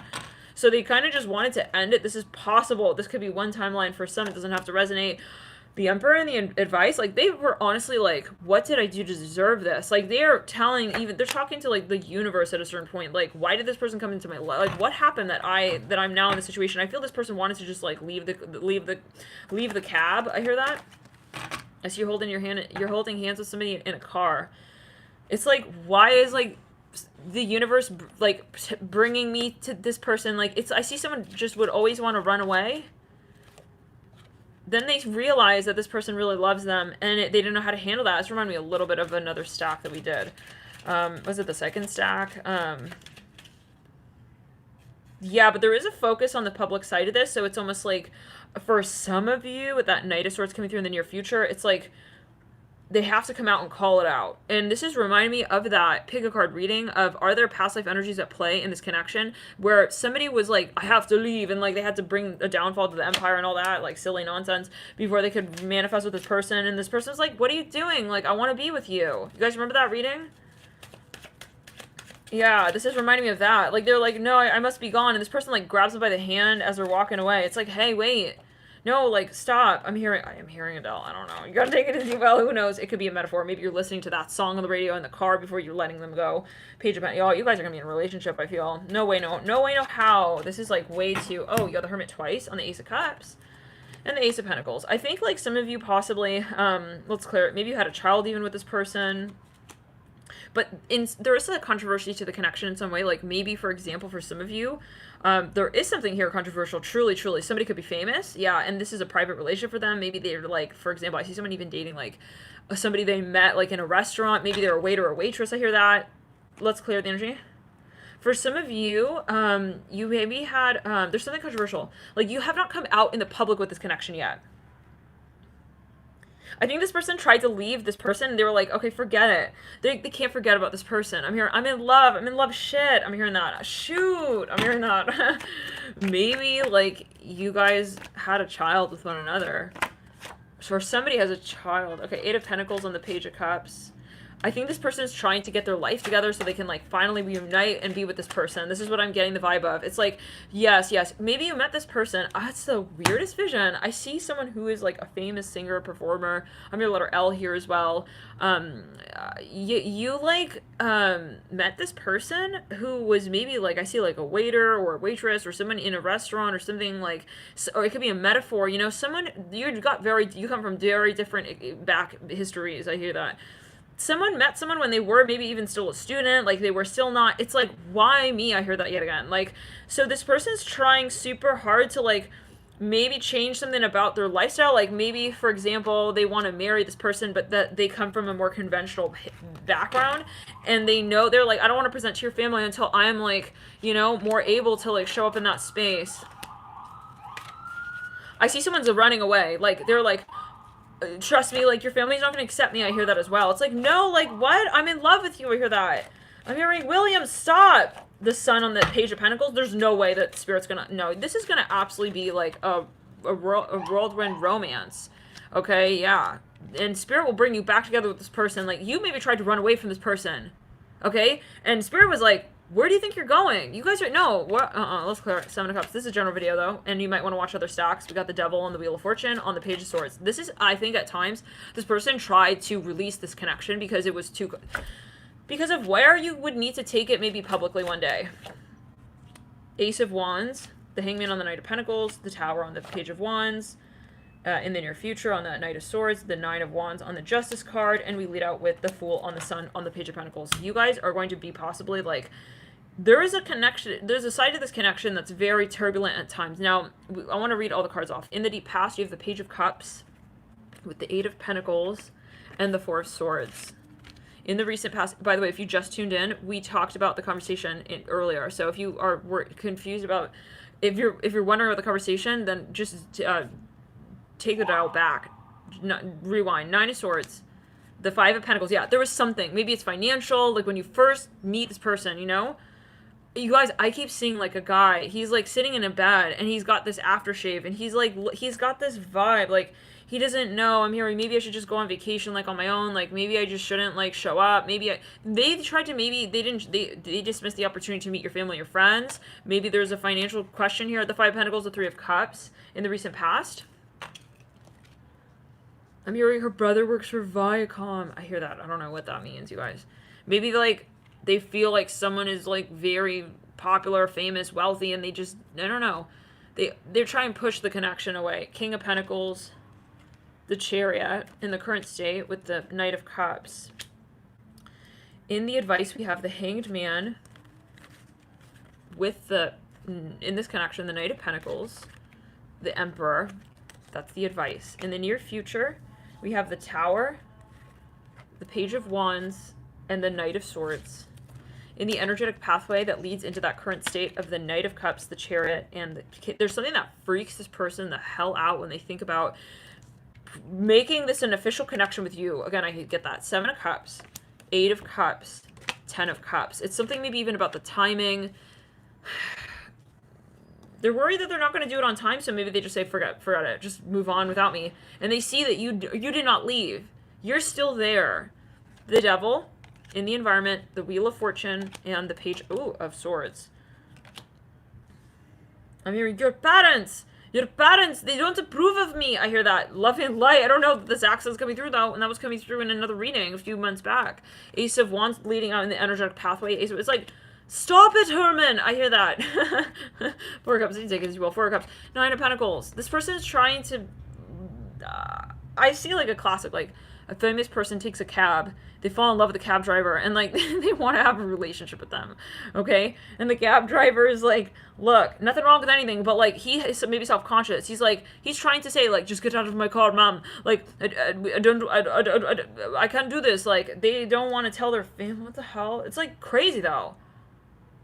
So they kind of just wanted to end it. This is possible. This could be one timeline for some. It doesn't have to resonate. The Emperor and the advice, like, they were honestly like, what did I do to deserve this? Like, they're talking to, like, the universe at a certain point. Like, why did this person come into my life? Like, what happened that I'm now in this situation? I feel this person wanted to just, like, leave the cab. I hear that. I see you're holding hands with somebody in a car. It's like, why is, like, the universe, like, bringing me to this person? Like, I see someone just would always want to run away. Then they realize that this person really loves them, and they didn't know how to handle that. This reminded me a little bit of another stack that we did. Was it the second stack? Yeah, but there is a focus on the public side of this, so it's almost like, for some of you, with that Knight of Swords coming through in the near future, it's like, they have to come out and call it out. And this is reminding me of that pick a card reading of, are there past life energies at play in this connection where somebody was like, I have to leave, and like they had to bring a downfall to the empire and all that, like silly nonsense, before they could manifest with this person. And this person's like, what are you doing? Like, I want to be with you. You guys remember that reading? Yeah, this is reminding me of that. Like, they're like, no, I must be gone. And this person like grabs them by the hand as they're walking away. It's like, hey, wait. No, like, stop. I am hearing Adele. I don't know. You gotta take it as you will. Who knows? It could be a metaphor. Maybe you're listening to that song on the radio in the car before you're letting them go. Page of y'all, you guys are gonna be in a relationship, I feel. No way, no. No way, no how. This is, like, way too... Oh, you got the Hermit twice on the Ace of Cups. And the Ace of Pentacles. I think, like, some of you possibly... let's clear it. Maybe you had a child even with this person. But there is a controversy to the connection in some way. Like, maybe, for example, for some of you, there is something here controversial. Truly, truly. Somebody could be famous. Yeah, and this is a private relationship for them. Maybe they're, like, for example, I see someone even dating, like, somebody they met, like, in a restaurant. Maybe they're a waiter or a waitress. I hear that. Let's clear the energy. For some of you, you maybe had, there's something controversial. Like, you have not come out in the public with this connection yet. I think this person tried to leave this person, and they were like, okay, forget it. They can't forget about this person. I'm in love shit. I'm hearing that. Shoot, I'm hearing that. Maybe, like, you guys had a child with one another. Or somebody has a child. Okay, Eight of Pentacles on the Page of Cups. I think this person is trying to get their life together so they can, like, finally reunite and be with this person. This is what I'm getting the vibe of. It's like, yes, maybe you met this person. That's the weirdest vision. I see someone who is, like, a famous singer, performer. I'm gonna letter L here as well. You met this person who was maybe, like, I see, like, a waiter or a waitress or someone in a restaurant or something, like, or it could be a metaphor, you know, someone, you come from very different back histories. I hear that. Someone met someone when they were maybe even still a student, like they were still not, it's like, why me? I hear that yet again. Like, so this person's trying super hard to, like, maybe change something about their lifestyle. Like, maybe, for example, they want to marry this person, but that they come from a more conventional background, and they know, they're like, I don't want to present to your family until I'm, like, you know, more able to, like, show up in that space. I see someone's running away. Like, they're like, trust me, like, your family's not going to accept me. I hear that as well. It's like, no, like, what? I'm in love with you. I hear that. I'm hearing, William, stop. The Sun on the Page of Pentacles. There's no way that Spirit's going to... No, this is going to absolutely be, like, a whirlwind romance. Okay, yeah. And Spirit will bring you back together with this person. Like, you maybe tried to run away from this person. Okay? And Spirit was like, where do you think you're going? You guys are... No. What? Let's clear it. Seven of Cups. This is a general video, though. And you might want to watch other stacks. We got the Devil on the Wheel of Fortune on the Page of Swords. This is, I think, at times, this person tried to release this connection because it was too... Because of where you would need to take it maybe publicly one day. Ace of Wands. The Hangman on the Knight of Pentacles. The Tower on the Page of Wands. In the near future on the Knight of Swords, the Nine of Wands on the Justice card, and we lead out with the Fool on the Sun on the Page of Pentacles. You guys are going to be possibly, like, there is a connection, there's a side to this connection that's very turbulent at times. Now, I want to read all the cards off. In the deep past, you have the Page of Cups with the Eight of Pentacles and the Four of Swords. In the recent past, by the way, if you just tuned in, we talked about the conversation earlier. So if you were confused about, if you're wondering about the conversation, then just take the dial back, rewind. Nine of Swords, the Five of Pentacles. Yeah, there was something. Maybe it's financial. Like when you first meet this person, you know. You guys, I keep seeing like a guy. He's like sitting in a bed and he's got this aftershave and he's like, he's got this vibe. Like he doesn't know. I'm hearing maybe I should just go on vacation like on my own. Like maybe I just shouldn't like show up. Maybe they tried to, maybe they dismissed the opportunity to meet your family, your friends. Maybe there's a financial question here at the Five of Pentacles, the Three of Cups in the recent past. I'm hearing her brother works for Viacom. I hear that. I don't know what that means, you guys. Maybe, like, they feel like someone is, like, very popular, famous, wealthy, and they just, I don't know. They're trying to push the connection away. King of Pentacles, the Chariot, in the current state with the Knight of Cups. In the advice, we have the Hanged Man with the, in this connection, the Knight of Pentacles, the Emperor. That's the advice. In the near future, we have the Tower, the Page of Wands, and the Knight of Swords. In the energetic pathway that leads into that current state of the Knight of Cups, the Chariot, and there's something that freaks this person the hell out when they think about making this an official connection with you. Again, I get that. Seven of Cups, Eight of Cups, Ten of Cups. It's something maybe even about the timing. They're worried that they're not going to do it on time, so maybe they just say, forget it, just move on without me. And they see that you did not leave. You're still there. The Devil in the environment, the Wheel of Fortune, and the Page of Swords. I'm hearing your parents. Your parents, they don't approve of me. I hear that. Loving light. I don't know if this accent's coming through, though, and that was coming through in another reading a few months back. Ace of Wands leading out in the energetic pathway. It's like, stop it, Herman! I hear that. Four of Cups. You take it as you will. Four of Cups. Nine of Pentacles. This person is trying to... I see, like, a classic, like, a famous person takes a cab, they fall in love with the cab driver, and, like, they want to have a relationship with them, okay? And the cab driver is like, look, nothing wrong with anything, but, like, he is maybe self-conscious. He's, like, he's trying to say, like, just get out of my car, mom. Like, I can't do this. Like, they don't want to tell their family. What the hell? It's, like, crazy, though.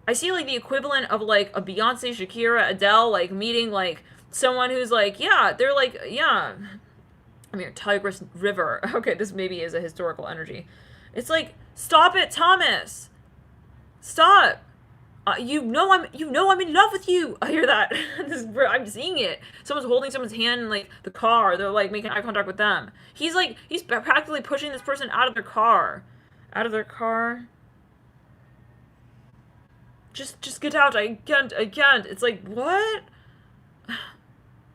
I see, like, the equivalent of, like, a Beyonce, Shakira, Adele, like, meeting, like, someone who's, like, yeah, they're, like, yeah... I mean, Tigris River. Okay, this maybe is a historical energy. It's like, stop it, Thomas. Stop. You know I'm in love with you. I hear that. I'm seeing it. Someone's holding someone's hand in, like, the car. They're, like, making eye contact with them. He's practically pushing this person out of their car. Out of their car. Just get out. I can't. It's like, what?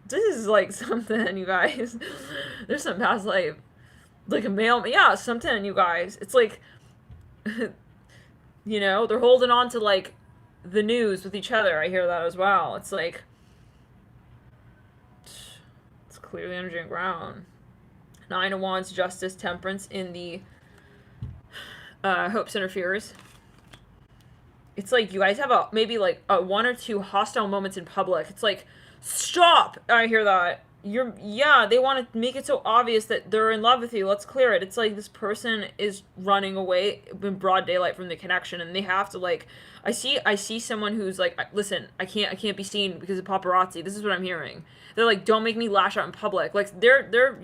This is, like, something, you guys. There's some past life. Like a male... Yeah, something, you guys. It's like... you know, they're holding on to, like, the news with each other. I hear that as well. It's like... It's clearly energy and ground. Nine of Wands, Justice, Temperance in the... Hopes and Fears. It's like, you guys have maybe, like, one or two hostile moments in public. It's like... Stop! I hear that. They want to make it so obvious that they're in love with you. Let's clear it. It's like this person is running away in broad daylight from the connection, and they have to, like, I see someone who's like, listen, I can't be seen because of paparazzi. This is what I'm hearing. They're like, don't make me lash out in public. Like, they're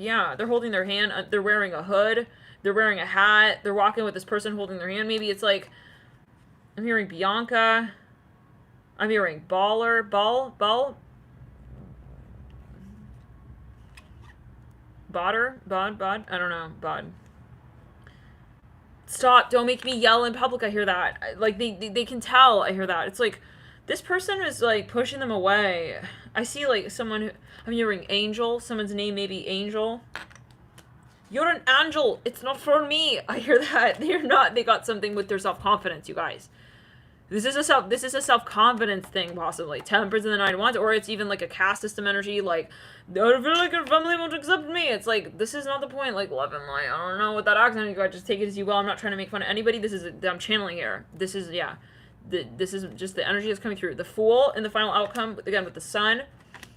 holding their hand. They're wearing a hood. They're wearing a hat. They're walking with this person holding their hand. Maybe it's like, I'm hearing Bianca. I'm hearing Ball. Bod? I don't know. Bod. Stop. Don't make me yell in public. I hear that. Like, they can tell. I hear that. It's like, this person is, like, pushing them away. I see, like, someone who... I'm hearing Angel. Someone's name may be Angel. You're an angel. It's not for me. I hear that. They're not. They got something with their self-confidence, you guys. This is a self-confidence thing, possibly. Temperance in the Nine of Wands, or it's even like a caste system energy, like, I feel like your family won't accept me. It's like, this is not the point, like, love and light. I don't know what that accent, you guys just take it as you will. I'm not trying to make fun of anybody. I'm channeling here. This is just the energy that's coming through. The Fool in the final outcome, again, with the Sun,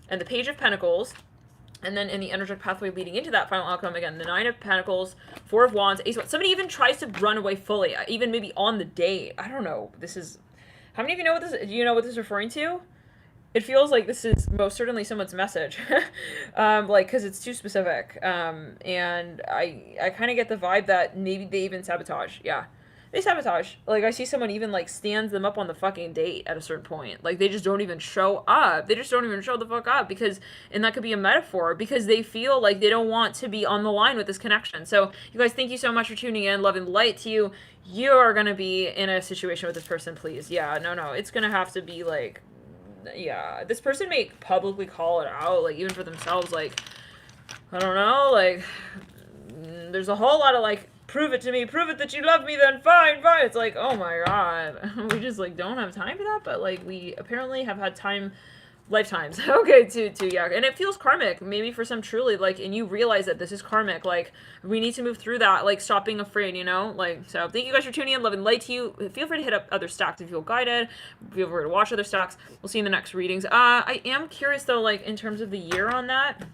and the Page of Pentacles. And then in the energetic pathway leading into that final outcome, again, the Nine of Pentacles, Four of Wands, Ace of Wands. Somebody even tries to run away fully, even maybe on the date. I don't know. This is... How many of you know what this... Do you know what this is referring to? It feels like this is most certainly someone's message. Like, because it's too specific. And I kind of get the vibe that maybe they even sabotage. Yeah. They sabotage. Like, I see someone even, like, stands them up on the fucking date at a certain point. Like, they just don't even show up. They just don't even show the fuck up because, and that could be a metaphor, because they feel like they don't want to be on the line with this connection. So, you guys, thank you so much for tuning in. Love and light to you. You are going to be in a situation with this person, please. Yeah, no. It's going to have to be, like, yeah. This person may publicly call it out, like, even for themselves, like, I don't know, like, there's a whole lot of, like, prove it to me, prove it that you love me, then fine. It's like, oh my god. We just, like, don't have time for that, but, like, we apparently have had time, lifetimes, okay, to yeah, and it feels karmic, maybe for some truly, like, and you realize that this is karmic, like, we need to move through that, like, stop being afraid, you know, like, so, thank you guys for tuning in, love and light to you. Feel free to hit up other stacks if you feel guided, feel free to watch other stacks. We'll see you in the next readings. I am curious, though, like, in terms of the year on that,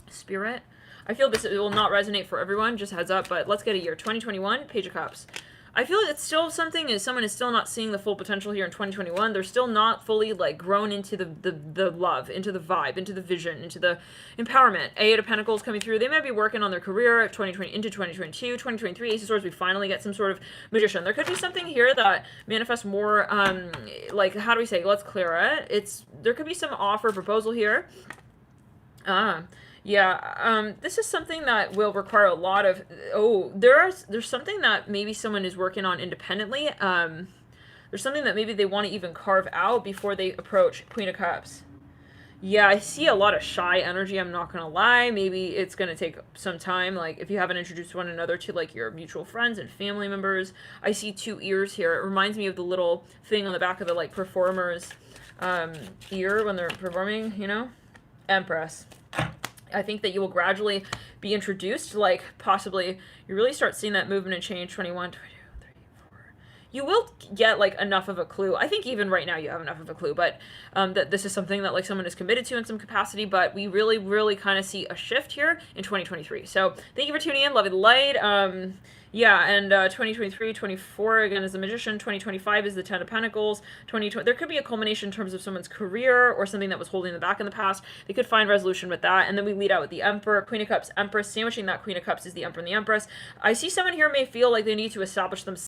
Spirit, I feel this will not resonate for everyone, just heads up, but let's get a year. 2021, Page of Cups. I feel like it's still something, is someone is still not seeing the full potential here in 2021. They're still not fully, like, grown into the love, into the vibe, into the vision, into the empowerment. Eight of Pentacles coming through. They might be working on their career 2020 into 2022, 2023. Ace of Swords, we finally get some sort of Magician. There could be something here that manifests more, like, how do we say, let's clear it. There could be some offer, proposal here. Yeah, this is something that will require a lot of, there's something that maybe someone is working on independently. There's something that maybe they want to even carve out before they approach Queen of Cups. Yeah, I see a lot of shy energy, I'm not gonna lie. Maybe it's gonna take some time. Like, if you haven't introduced one another to, like, your mutual friends and family members. I see two ears here. It reminds me of the little thing on the back of the, like, performer's um, ear when they're performing, you know? Empress. I think that you will gradually be introduced, like, possibly, you really start seeing that movement and change 21, 22, 23, 24. You will get, like, enough of a clue. I think even right now you have enough of a clue, but that this is something that, like, someone is committed to in some capacity, but we really, really kind of see a shift here in 2023. So thank you for tuning in. Love you, the light. Yeah, and 2023, 24, again, is the Magician. 2025 is the Ten of Pentacles. 2020, there could be a culmination in terms of someone's career or something that was holding them back in the past. They could find resolution with that. And then we lead out with the Emperor, Queen of Cups, Empress. Sandwiching that Queen of Cups is the Emperor and the Empress. I see someone here may feel like they need to establish themselves